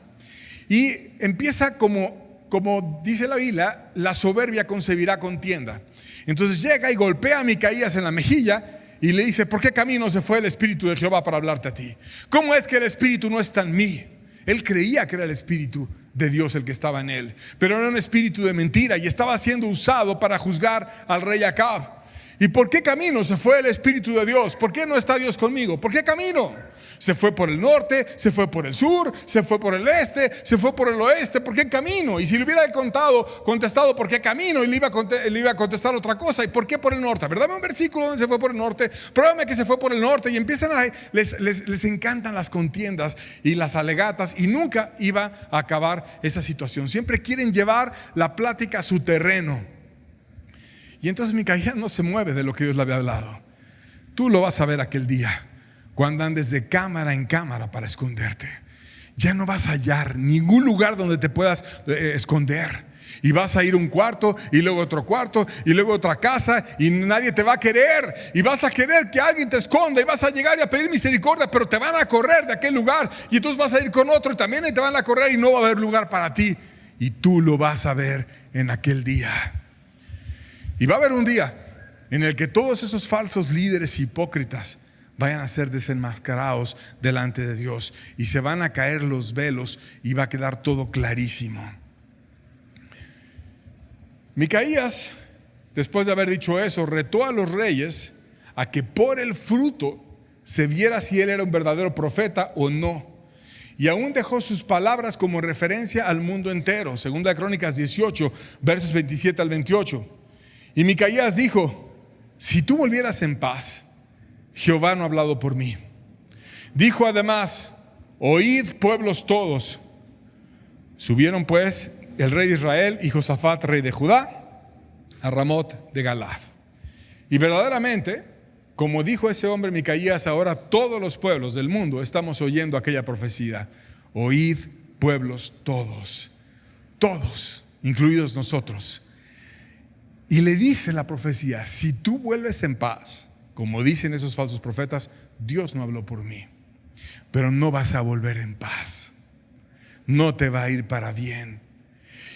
Y empieza como dice la Biblia, la soberbia concebirá contienda. Entonces llega y golpea a Micaías en la mejilla y le dice: ¿por qué camino se fue el Espíritu de Jehová para hablarte a ti? ¿Cómo es que el Espíritu no está en mí? Él creía que era el Espíritu de Dios el que estaba en él, pero era un espíritu de mentira y estaba siendo usado para juzgar al rey Acab. ¿Y por qué camino se fue el Espíritu de Dios? ¿Por qué no está Dios conmigo? ¿Por qué camino? Se fue por el norte, se fue por el sur, se fue por el este, se fue por el oeste. ¿Por qué camino? Y si le hubiera contestado ¿por qué camino? Y le iba a contestar otra cosa. ¿Y por qué por el norte? A ver, dame un versículo donde se fue por el norte. Pruébame que se fue por el norte. Y empiezan les encantan las contiendas y las alegatas. Y nunca iba a acabar esa situación. Siempre quieren llevar la plática a su terreno. Y entonces Micaías no se mueve de lo que Dios le había hablado. Tú lo vas a ver aquel día, cuando andes de cámara en cámara para esconderte. Ya no vas a hallar ningún lugar donde te puedas esconder. Y vas a ir a un cuarto, y luego otro cuarto, y luego otra casa, y nadie te va a querer. Y vas a querer que alguien te esconda, y vas a llegar y a pedir misericordia, pero te van a correr de aquel lugar. Y entonces vas a ir con otro, y también te van a correr, y no va a haber lugar para ti. Y tú lo vas a ver en aquel día. Y va a haber un día en el que todos esos falsos líderes hipócritas vayan a ser desenmascarados delante de Dios y se van a caer los velos y va a quedar todo clarísimo. Micaías, después de haber dicho eso, retó a los reyes a que por el fruto se viera si él era un verdadero profeta o no. Y aún dejó sus palabras como referencia al mundo entero. Segunda Crónicas 18, versos 27 al 28. Y Micaías dijo: si tú volvieras en paz, Jehová no ha hablado por mí. Dijo además: oíd, pueblos todos. Subieron pues el rey de Israel y Josafat, rey de Judá, a Ramot de Galaad. Y verdaderamente, como dijo ese hombre Micaías, ahora todos los pueblos del mundo estamos oyendo aquella profecía. Oíd, pueblos todos, todos, incluidos nosotros. Y le dice la profecía: si tú vuelves en paz, como dicen esos falsos profetas, Dios no habló por mí, pero no vas a volver en paz, no te va a ir para bien.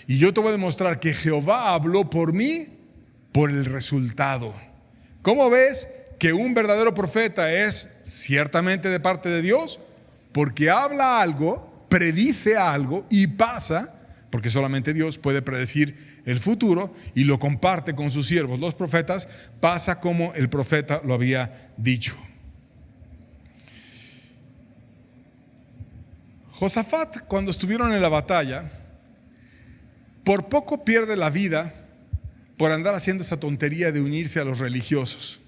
Y yo te voy a demostrar que Jehová habló por mí por el resultado. ¿Cómo ves que un verdadero profeta es ciertamente de parte de Dios? Porque habla algo, predice algo y pasa, porque solamente Dios puede predecir el futuro y lo comparte con sus siervos, los profetas. Pasa como el profeta lo había dicho. Josafat, cuando estuvieron en la batalla, por poco pierde la vida por andar haciendo esa tontería de unirse a los religiosos.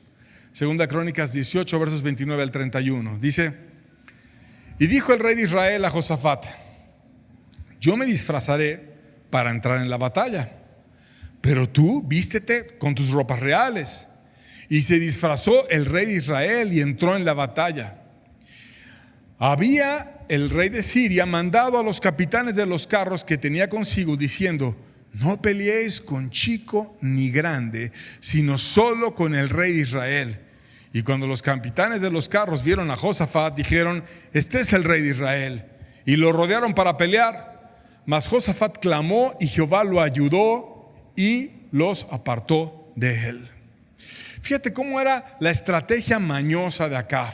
Segunda Crónicas 18, versos 29 al 31. Dice: y dijo el rey de Israel a Josafat: yo me disfrazaré para entrar en la batalla, pero tú vístete con tus ropas reales. Y se disfrazó el rey de Israel y entró en la batalla. Había el rey de Siria mandado a los capitanes de los carros que tenía consigo, diciendo: no peleéis con chico ni grande, sino solo con el rey de Israel. Y cuando los capitanes de los carros vieron a Josafat, dijeron: este es el rey de Israel. Y lo rodearon para pelear. Mas Josafat clamó y Jehová lo ayudó y los apartó de él. Fíjate cómo era la estrategia mañosa de Acab.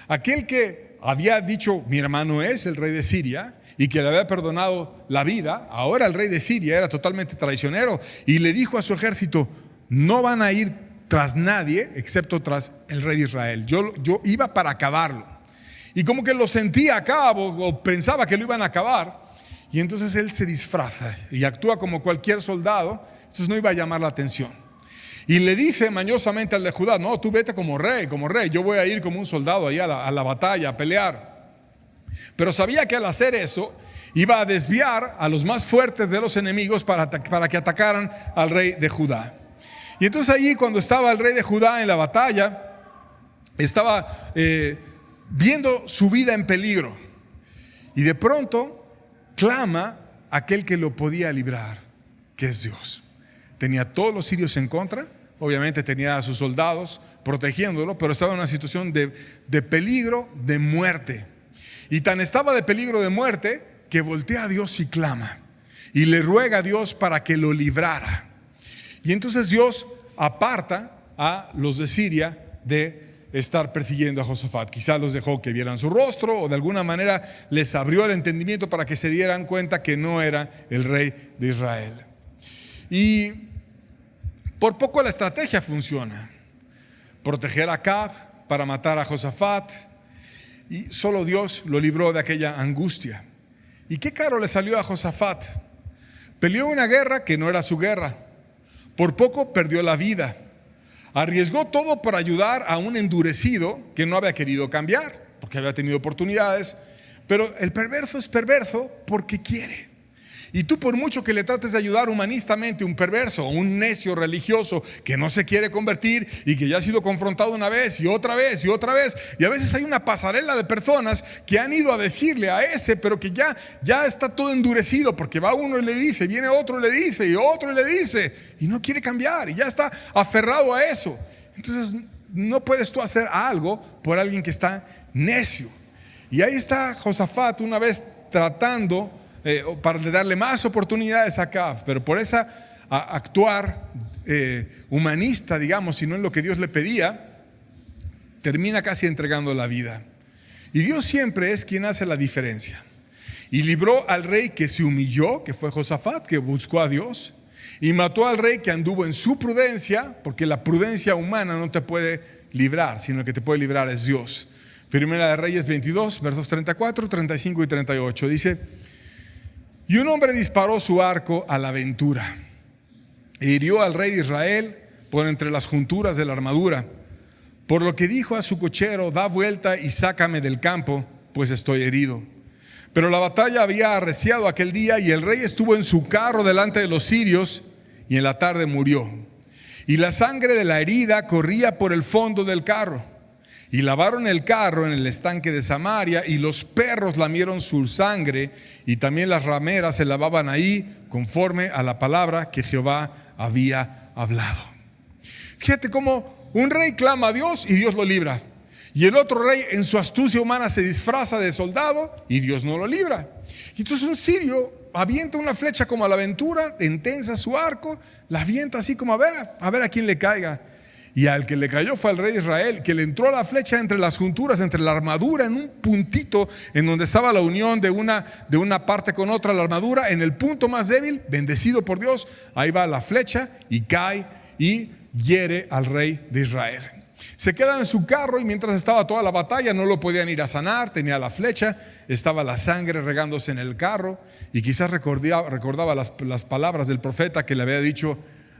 Aquel que había dicho: mi hermano es el rey de Siria, y que le había perdonado la vida, ahora el rey de Siria era totalmente traicionero y le dijo a su ejército: no van a ir tras nadie excepto tras el rey de Israel. Yo iba para acabarlo. Y como que lo sentía Acab, o pensaba que lo iban a acabar, y entonces él se disfraza y actúa como cualquier soldado. Entonces no iba a llamar la atención. Y le dice mañosamente al de Judá: no, tú vete como rey, yo voy a ir como un soldado ahí a la batalla, a pelear. Pero sabía que al hacer eso iba a desviar a los más fuertes de los enemigos para que atacaran al rey de Judá. Y entonces allí, cuando estaba el rey de Judá en la batalla, estaba viendo su vida en peligro. Y de pronto clama aquel que lo podía librar, que es Dios. Tenía todos los sirios en contra, obviamente tenía a sus soldados protegiéndolo, pero estaba en una situación de peligro, de muerte. Y tan estaba de peligro de muerte que voltea a Dios y clama y le ruega a Dios para que lo librara. Y entonces Dios aparta a los de Siria de estar persiguiendo a Josafat. Quizás los dejó que vieran su rostro, o de alguna manera les abrió el entendimiento para que se dieran cuenta que no era el rey de Israel. Y por poco la estrategia funciona: proteger a Acab para matar a Josafat. Y solo Dios lo libró de aquella angustia. ¿Y qué caro le salió a Josafat? Peleó una guerra que no era su guerra. Por poco perdió la vida. Arriesgó todo por ayudar a un endurecido que no había querido cambiar, porque había tenido oportunidades. Pero el perverso es perverso porque quiere. Y tú, por mucho que le trates de ayudar humanistamente a un perverso o un necio religioso que no se quiere convertir y que ya ha sido confrontado una vez y otra vez y otra vez, y a veces hay una pasarela de personas que han ido a decirle a ese, pero que ya está todo endurecido, porque va uno y le dice, viene otro y le dice, y otro y le dice, y no quiere cambiar, y ya está aferrado a eso. Entonces no puedes tú hacer algo por alguien que está necio. Y ahí está Josafat una vez tratando para darle más oportunidades a Acab, pero por esa actuar humanista, digamos, si no en lo que Dios le pedía, termina casi entregando la vida. Y Dios siempre es quien hace la diferencia. Y libró al rey que se humilló, que fue Josafat, que buscó a Dios, y mató al rey que anduvo en su prudencia, porque la prudencia humana no te puede librar, sino que te puede librar es Dios. Primera de Reyes 22, versos 34, 35 y 38, dice: y un hombre disparó su arco a la aventura e hirió al rey de Israel por entre las junturas de la armadura, por lo que dijo a su cochero: da vuelta y sácame del campo, pues estoy herido. Pero la batalla había arreciado aquel día, y el rey estuvo en su carro delante de los sirios, y en la tarde murió. Y la sangre de la herida corría por el fondo del carro. Y lavaron el carro en el estanque de Samaria, y los perros lamieron su sangre, y también las rameras se lavaban ahí, conforme a la palabra que Jehová había hablado. Fíjate cómo un rey clama a Dios y Dios lo libra, y el otro rey en su astucia humana se disfraza de soldado y Dios no lo libra. Y entonces un sirio avienta una flecha como a la aventura, entensa su arco, la avienta así como a ver a quién le caiga. Y al que le cayó fue al rey de Israel, que le entró la flecha entre las junturas, entre la armadura, en un puntito en donde estaba la unión de una parte con otra, la armadura, en el punto más débil, bendecido por Dios. Ahí va la flecha y cae y hiere al rey de Israel. Se queda en su carro, y mientras estaba toda la batalla no lo podían ir a sanar, tenía la flecha, estaba la sangre regándose en el carro, y quizás recordaba las palabras del profeta que le había dicho: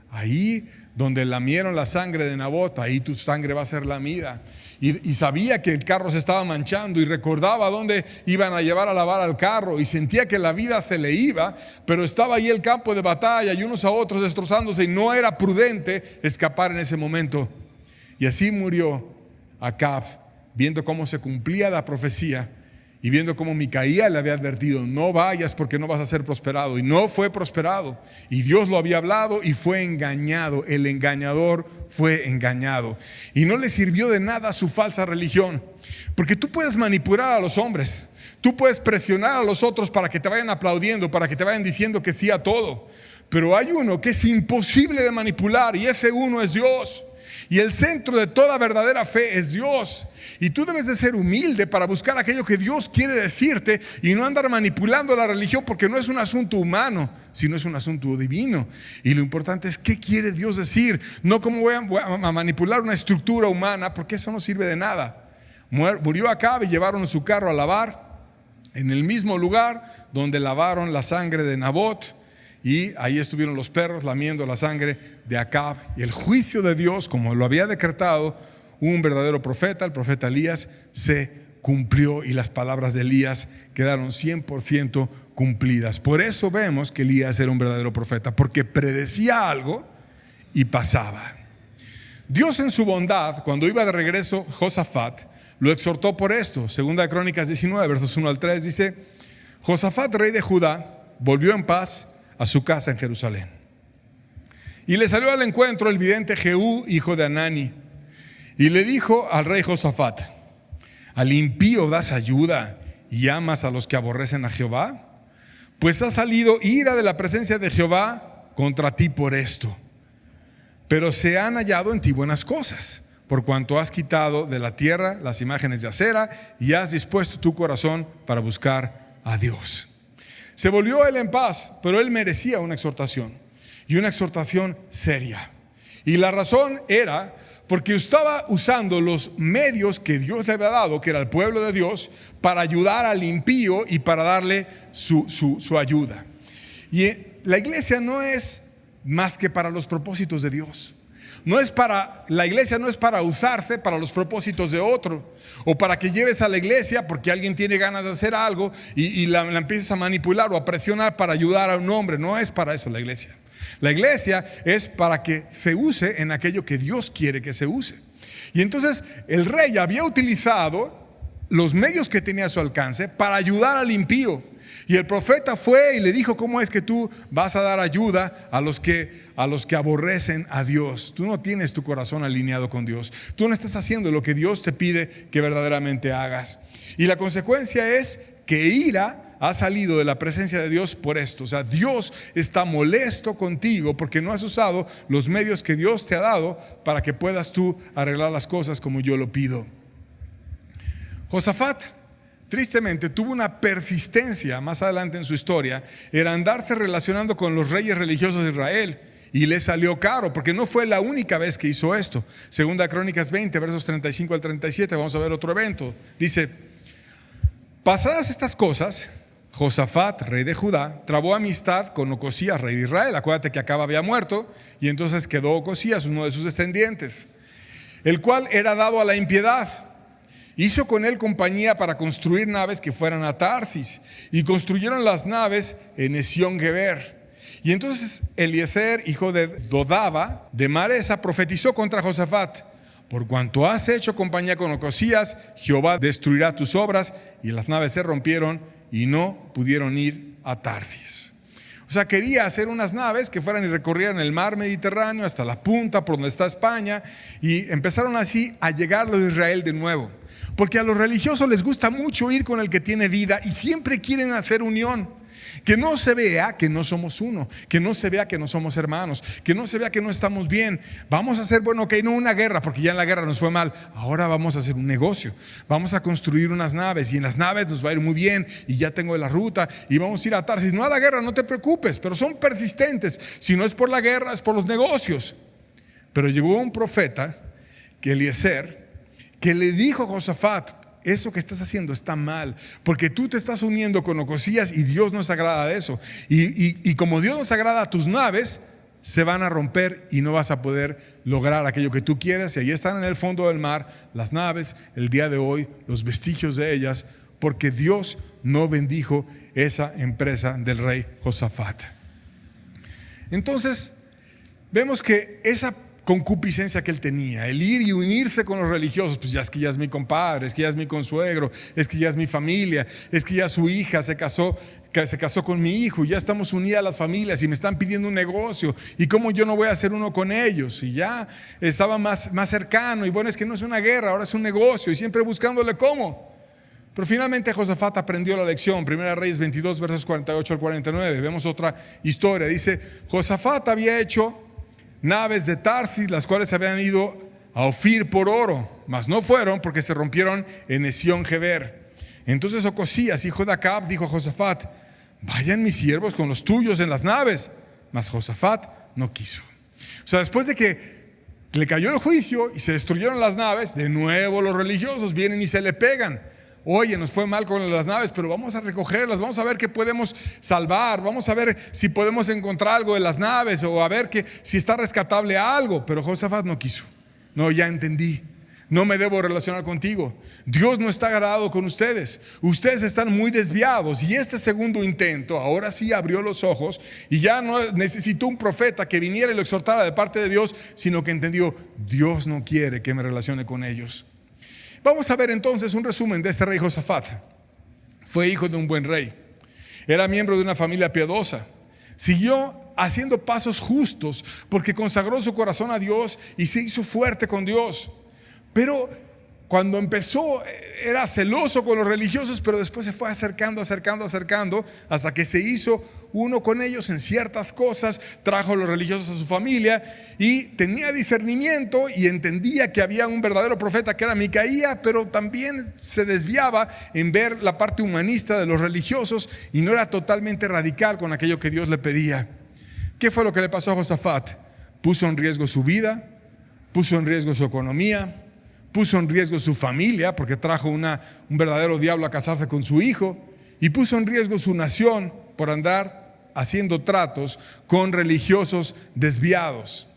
ahí donde lamieron la sangre de Nabot, ahí tu sangre va a ser lamida. Y sabía que el carro se estaba manchando y recordaba dónde iban a llevar a lavar al carro y sentía que la vida se le iba, pero estaba ahí el campo de batalla y unos a otros destrozándose y no era prudente escapar en ese momento. Y así murió Acab, viendo cómo se cumplía la profecía y viendo cómo Micaía le había advertido: no vayas porque no vas a ser prosperado. Y no fue prosperado. Y Dios lo había hablado y fue engañado. El engañador fue engañado. Y no le sirvió de nada su falsa religión. Porque tú puedes manipular a los hombres. Tú puedes presionar a los otros para que te vayan aplaudiendo, para que te vayan diciendo que sí a todo. Pero hay uno que es imposible de manipular y ese uno es Dios. Y el centro de toda verdadera fe es Dios. Y tú debes de ser humilde para buscar aquello que Dios quiere decirte y no andar manipulando la religión, porque no es un asunto humano, sino es un asunto divino. Y lo importante es qué quiere Dios decir, no cómo voy a manipular una estructura humana, porque eso no sirve de nada. Murió Acab y llevaron su carro a lavar en el mismo lugar donde lavaron la sangre de Nabot. Y ahí estuvieron los perros lamiendo la sangre de Acab. Y el juicio de Dios, como lo había decretado un verdadero profeta, el profeta Elías, se cumplió y las palabras de Elías quedaron 100% cumplidas. Por eso vemos que Elías era un verdadero profeta, porque predecía algo y pasaba. Dios en su bondad, cuando iba de regreso Josafat, lo exhortó por esto. Segunda de Crónicas 19, versos 1 al 3 dice: Josafat, rey de Judá, volvió en paz a su casa en Jerusalén. Y le salió al encuentro el vidente Jehú, hijo de Hanani, y le dijo al rey Josafat: ¿al impío das ayuda y amas a los que aborrecen a Jehová? Pues ha salido ira de la presencia de Jehová contra ti por esto. Pero se han hallado en ti buenas cosas, por cuanto has quitado de la tierra las imágenes de acera y has dispuesto tu corazón para buscar a Dios. Se volvió él en paz, pero él merecía una exhortación, y una exhortación seria. Y la razón era porque estaba usando los medios que Dios le había dado, que era el pueblo de Dios, para ayudar al impío y para darle su ayuda. Y la iglesia no es más que para los propósitos de Dios. La iglesia no es para usarse para los propósitos de otro, o para que lleves a la iglesia porque alguien tiene ganas de hacer algo y la empieces a manipular o a presionar para ayudar a un hombre. No es para eso la iglesia. La iglesia es para que se use en aquello que Dios quiere que se use. Y entonces el rey había utilizado los medios que tenía a su alcance para ayudar al impío. Y el profeta fue y le dijo: ¿cómo es que tú vas a dar ayuda a los que aborrecen a Dios? Tú no tienes tu corazón alineado con Dios. Tú no estás haciendo lo que Dios te pide que verdaderamente hagas. Y la consecuencia es que ira ha salido de la presencia de Dios por esto. O sea, Dios está molesto contigo porque no has usado los medios que Dios te ha dado para que puedas tú arreglar las cosas como yo lo pido. Josafat, tristemente, tuvo una persistencia más adelante en su historia, era andarse relacionando con los reyes religiosos de Israel, y le salió caro, porque no fue la única vez que hizo esto. Segunda Crónicas 20, versos 35 al 37, vamos a ver otro evento. Dice: pasadas estas cosas, Josafat, rey de Judá, trabó amistad con Ocosías, rey de Israel. Acuérdate que Acab había muerto, y entonces quedó Ocosías, uno de sus descendientes, el cual era dado a la impiedad. Hizo con él compañía para construir naves que fueran a Tarsis, y construyeron las naves en Esión-Geber. Y entonces Eliezer, hijo de Dodaba, de Maresa, profetizó contra Josafat: por cuanto has hecho compañía con Ocosías, Jehová destruirá tus obras. Y las naves se rompieron y no pudieron ir a Tarsis. O sea, quería hacer unas naves que fueran y recorrieran el mar Mediterráneo hasta la punta por donde está España, y empezaron así a llegar los de Israel de nuevo. Porque a los religiosos les gusta mucho ir con el que tiene vida y siempre quieren hacer unión. Que no se vea que no somos uno, que no se vea que no somos hermanos, que no se vea que no estamos bien. Vamos a hacer, bueno, no una guerra, porque ya en la guerra nos fue mal. Ahora vamos a hacer un negocio, vamos a construir unas naves, y en las naves nos va a ir muy bien, y ya tengo la ruta, y vamos a ir a Tarsis. No a la guerra, no te preocupes, pero son persistentes. Si no es por la guerra, es por los negocios. Pero llegó un profeta, que Eliezer, que le dijo a Josafat: eso que estás haciendo está mal, porque tú te estás uniendo con Ocosías y Dios no se agrada de eso. Y como Dios no se agrada a tus naves, se van a romper y no vas a poder lograr aquello que tú quieres. Y ahí están en el fondo del mar las naves, el día de hoy, los vestigios de ellas, porque Dios no bendijo esa empresa del rey Josafat. Entonces, vemos que esa concupiscencia que él tenía, el ir y unirse con los religiosos, pues ya es que ya es mi compadre, es que ya es mi consuegro, es que ya es mi familia, es que ya su hija se casó con mi hijo, y ya estamos unidas las familias y me están pidiendo un negocio, y cómo yo no voy a hacer uno con ellos, y ya estaba más cercano, y bueno, es que no es una guerra, ahora es un negocio, y siempre buscándole cómo. Pero finalmente Josafat aprendió la lección. Primera Reyes 22 versos 48 al 49. Vemos otra historia. Dice: Josafat había hecho naves de Tarsis, las cuales habían ido a Ofir por oro, mas no fueron porque se rompieron en Esión-Geber. Entonces Ocosías, hijo de Acab, dijo a Josafat: vayan mis siervos con los tuyos en las naves. Mas Josafat no quiso. O sea, después de que le cayó el juicio y se destruyeron las naves, de nuevo los religiosos vienen y se le pegan. Oye, nos fue mal con las naves, pero vamos a recogerlas, vamos a ver qué podemos salvar, vamos a ver si podemos encontrar algo de las naves, o a ver si está rescatable algo. Pero Josafat no quiso. No, ya entendí, no me debo relacionar contigo. Dios no está agradado con ustedes. Ustedes están muy desviados. Y este segundo intento, ahora sí abrió los ojos, y ya no necesitó un profeta que viniera y lo exhortara de parte de Dios, sino que entendió: Dios no quiere que me relacione con ellos. Vamos a ver entonces un resumen de este rey Josafat. Fue hijo de un buen rey, era miembro de una familia piadosa, siguió haciendo pasos justos porque consagró su corazón a Dios y se hizo fuerte con Dios. Pero cuando empezó era celoso con los religiosos, pero después se fue acercando hasta que se hizo uno con ellos en ciertas cosas. Trajo a los religiosos a su familia y tenía discernimiento y entendía que había un verdadero profeta que era Micaía, pero también se desviaba en ver la parte humanista de los religiosos y no era totalmente radical con aquello que Dios le pedía. ¿Qué fue lo que le pasó a Josafat? Puso en riesgo su vida, puso en riesgo su economía, puso en riesgo su familia, porque trajo un verdadero diablo a casarse con su hijo, y puso en riesgo su nación por andar haciendo tratos con religiosos desviados.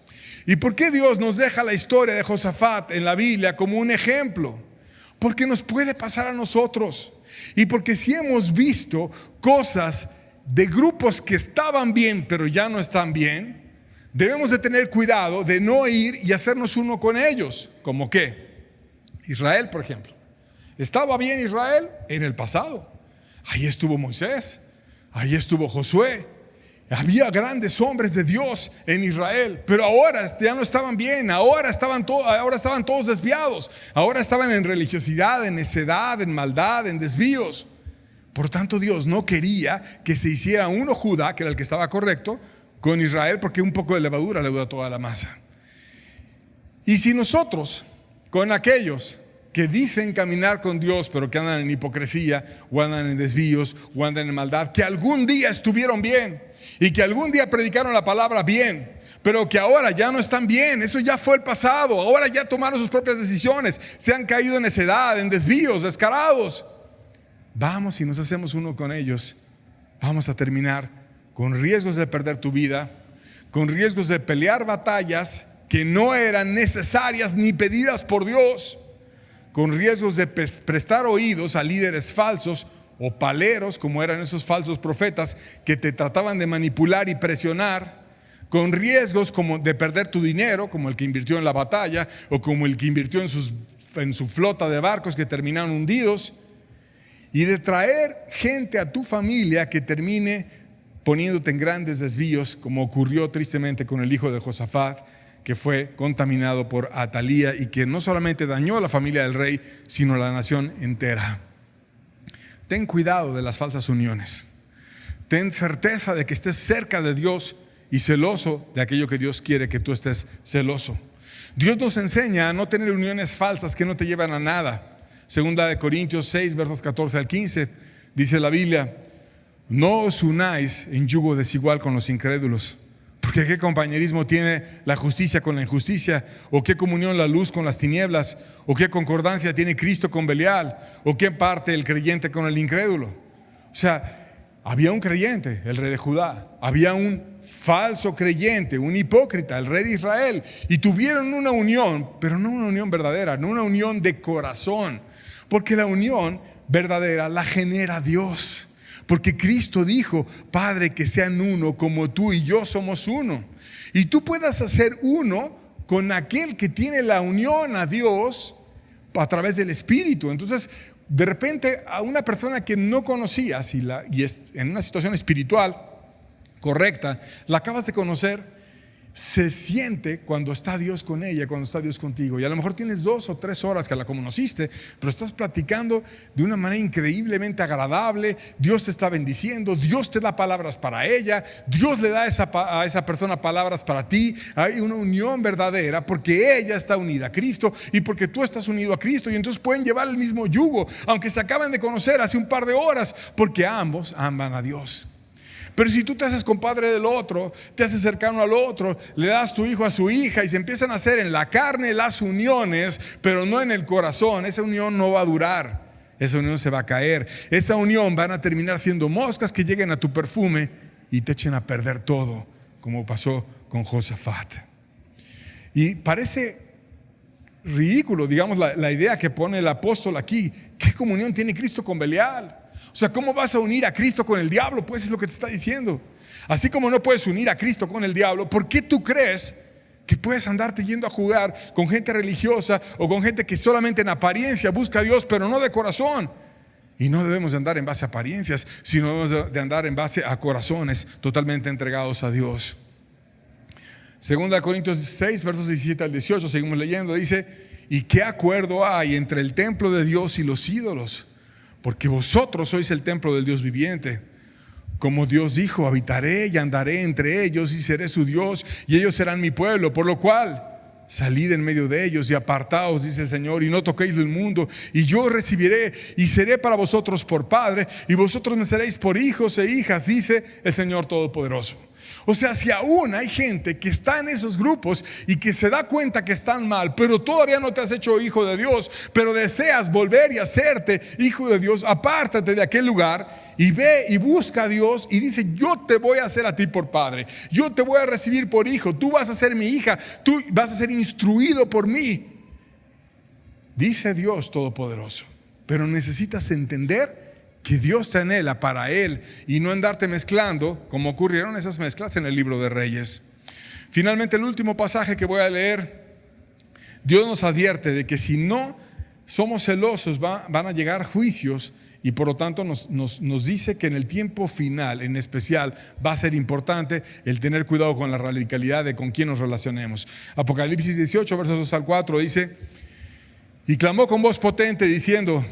¿Y por qué Dios nos deja la historia de Josafat en la Biblia como un ejemplo? Porque nos puede pasar a nosotros, y porque si hemos visto cosas de grupos que estaban bien pero ya no están bien, debemos de tener cuidado de no ir y hacernos uno con ellos. ¿Cómo qué? Israel, por ejemplo. ¿Estaba bien Israel? En el pasado. Ahí estuvo Moisés, ahí estuvo Josué. Había grandes hombres de Dios en Israel, pero ahora ya no estaban bien. Ahora estaban todos desviados. Ahora estaban en religiosidad, en necedad, en maldad, en desvíos. Por tanto, Dios no quería que se hiciera uno Judá, que era el que estaba correcto, con Israel, porque un poco de levadura leuda toda la masa. Y si nosotros, con aquellos que dicen caminar con Dios, pero que andan en hipocresía, o andan en desvíos, o andan en maldad, que algún día estuvieron bien y que algún día predicaron la palabra bien, pero que ahora ya no están bien, eso ya fue el pasado, ahora ya tomaron sus propias decisiones, se han caído en necedad, en desvíos, descarados. Vamos y nos hacemos uno con ellos, vamos a terminar con riesgos de perder tu vida, con riesgos de pelear batallas que no eran necesarias ni pedidas por Dios, con riesgos de prestar oídos a líderes falsos o paleros, como eran esos falsos profetas que te trataban de manipular y presionar, con riesgos como de perder tu dinero, como el que invirtió en la batalla, o como el que invirtió en su flota de barcos que terminaron hundidos, y de traer gente a tu familia que termine poniéndote en grandes desvíos, como ocurrió tristemente con el hijo de Josafat, que fue contaminado por Atalía y que no solamente dañó a la familia del rey, sino a la nación entera. Ten cuidado de las falsas uniones. Ten certeza de que estés cerca de Dios y celoso de aquello que Dios quiere que tú estés celoso. Dios nos enseña a no tener uniones falsas que no te llevan a nada. Segunda de Corintios 6, versos 14 al 15, dice la Biblia: no os unáis en yugo desigual con los incrédulos. Porque ¿qué compañerismo tiene la justicia con la injusticia? ¿O qué comunión la luz con las tinieblas? ¿O qué concordancia tiene Cristo con Belial? ¿O qué parte el creyente con el incrédulo? O sea, Había un creyente, el rey de Judá. Había un falso creyente, un hipócrita, el rey de Israel. Y tuvieron una unión, pero no una unión verdadera, no una unión de corazón. Porque la unión verdadera la genera Dios. Porque Cristo dijo: Padre, que sean uno como tú y yo somos uno. Y tú puedas hacer uno con aquel que tiene la unión a Dios a través del Espíritu. Entonces, de repente, a una persona que no conocías y es en una situación espiritual correcta, la acabas de conocer, se siente cuando está Dios con ella, cuando está Dios contigo. Y a lo mejor tienes 2 o 3 horas que la conociste, pero estás platicando de una manera increíblemente agradable. Dios te está bendiciendo, Dios te da palabras para ella, Dios le da a esa persona palabras para ti. Hay una unión verdadera porque ella está unida a Cristo y porque tú estás unido a Cristo, y entonces pueden llevar el mismo yugo, aunque se acaban de conocer hace un par de horas, porque ambos aman a Dios. Pero si tú te haces compadre del otro, te haces cercano al otro, le das tu hijo a su hija y se empiezan a hacer en la carne las uniones, pero no en el corazón, esa unión no va a durar, esa unión se va a caer, esa unión van a terminar siendo moscas que lleguen a tu perfume y te echen a perder todo, como pasó con Josafat. Y parece ridículo, digamos, la idea que pone el apóstol aquí. ¿Qué comunión tiene Cristo con Belial? O sea, ¿cómo vas a unir a Cristo con el diablo? Pues es lo que te está diciendo. Así como no puedes unir a Cristo con el diablo, ¿por qué tú crees que puedes andarte yendo a jugar con gente religiosa o con gente que solamente en apariencia busca a Dios, pero no de corazón? Y no debemos de andar en base a apariencias, sino debemos de andar en base a corazones totalmente entregados a Dios. 2 Corintios 6, versos 17 al 18, seguimos leyendo, dice: ¿y qué acuerdo hay entre el templo de Dios y los ídolos? Porque vosotros sois el templo del Dios viviente. Como Dios dijo: habitaré y andaré entre ellos y seré su Dios y ellos serán mi pueblo. Por lo cual, salid en medio de ellos y apartaos, dice el Señor, y no toquéis el mundo. Y yo recibiré y seré para vosotros por Padre, y vosotros me seréis por hijos e hijas, dice el Señor Todopoderoso. O sea, si aún hay gente que está en esos grupos y que se da cuenta que están mal, pero todavía no te has hecho hijo de Dios, pero deseas volver y hacerte hijo de Dios, apártate de aquel lugar y ve y busca a Dios y dice: yo te voy a hacer a ti por padre, yo te voy a recibir por hijo, tú vas a ser mi hija, tú vas a ser instruido por mí, dice Dios Todopoderoso. Pero necesitas entender que Dios te anhela para Él y no andarte mezclando como ocurrieron esas mezclas en el libro de Reyes. Finalmente, el último pasaje que voy a leer, Dios nos advierte de que si no somos celosos van a llegar juicios, y por lo tanto nos dice que en el tiempo final en especial va a ser importante el tener cuidado con la radicalidad de con quién nos relacionemos. Apocalipsis 18, versos 2 al 4 dice: y clamó con voz potente diciendo: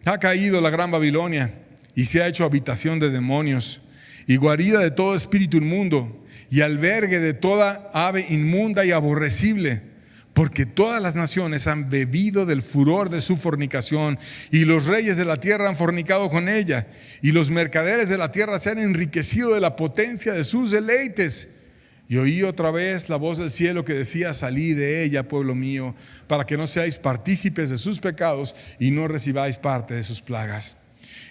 ha caído la gran Babilonia y se ha hecho habitación de demonios y guarida de todo espíritu inmundo y albergue de toda ave inmunda y aborrecible, porque todas las naciones han bebido del furor de su fornicación y los reyes de la tierra han fornicado con ella y los mercaderes de la tierra se han enriquecido de la potencia de sus deleites. Y oí otra vez la voz del cielo que decía: salid de ella, pueblo mío, para que no seáis partícipes de sus pecados y no recibáis parte de sus plagas.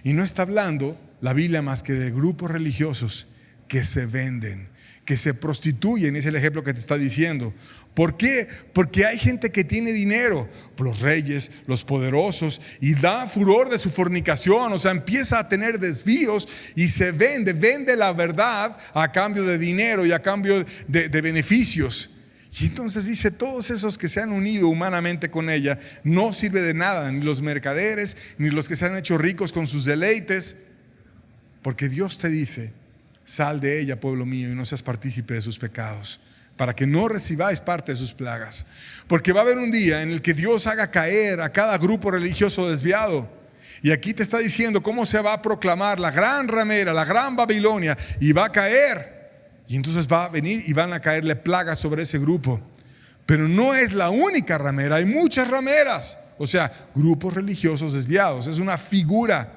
Y no está hablando la Biblia más que de grupos religiosos que se venden, que se prostituyen, es el ejemplo que te está diciendo. ¿Por qué? Porque hay gente que tiene dinero, los reyes, los poderosos, y da furor de su fornicación, o sea, empieza a tener desvíos y se vende la verdad a cambio de dinero y a cambio de beneficios. Y entonces dice: todos esos que se han unido humanamente con ella no sirve de nada, ni los mercaderes, ni los que se han hecho ricos con sus deleites, porque Dios te dice: sal de ella, pueblo mío, y no seas partícipe de sus pecados, para que no recibáis parte de sus plagas. Porque va a haber un día en el que Dios haga caer a cada grupo religioso desviado. Y aquí te está diciendo cómo se va a proclamar la gran ramera, la gran Babilonia, y va a caer. Y entonces va a venir y van a caerle plagas sobre ese grupo. Pero no es la única ramera, hay muchas rameras. O sea, grupos religiosos desviados. Es una figura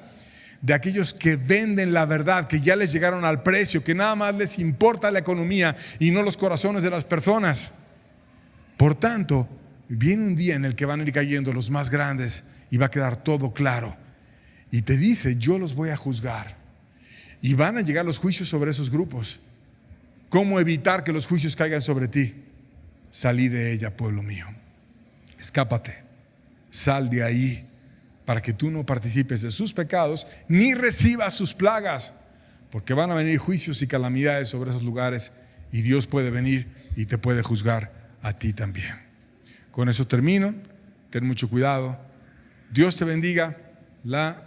de aquellos que venden la verdad, que ya les llegaron al precio, que nada más les importa la economía y no los corazones de las personas. Por tanto, viene un día en el que van a ir cayendo los más grandes y va a quedar todo claro. Y te dice: yo los voy a juzgar. Y van a llegar los juicios sobre esos grupos. ¿Cómo evitar que los juicios caigan sobre ti? Salí de ella, pueblo mío. Escápate. Sal de ahí para que tú no participes de sus pecados ni recibas sus plagas. Porque van a venir juicios y calamidades sobre esos lugares y Dios puede venir y te puede juzgar a ti también. Con eso termino. Ten mucho cuidado. Dios te bendiga. La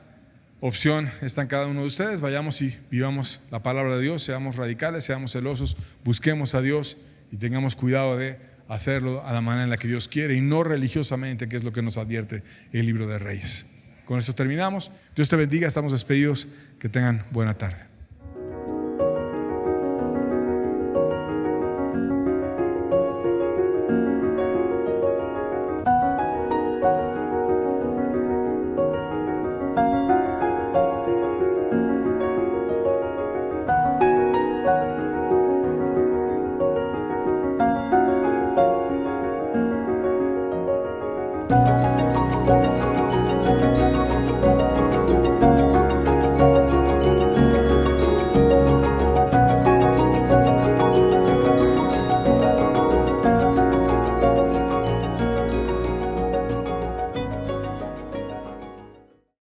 opción está en cada uno de ustedes. Vayamos y vivamos la palabra de Dios. Seamos radicales, seamos celosos, busquemos a Dios y tengamos cuidado de hacerlo a la manera en la que Dios quiere y no religiosamente, que es lo que nos advierte el libro de Reyes. Con esto terminamos. Dios te bendiga. Estamos despedidos. Que tengan buena tarde.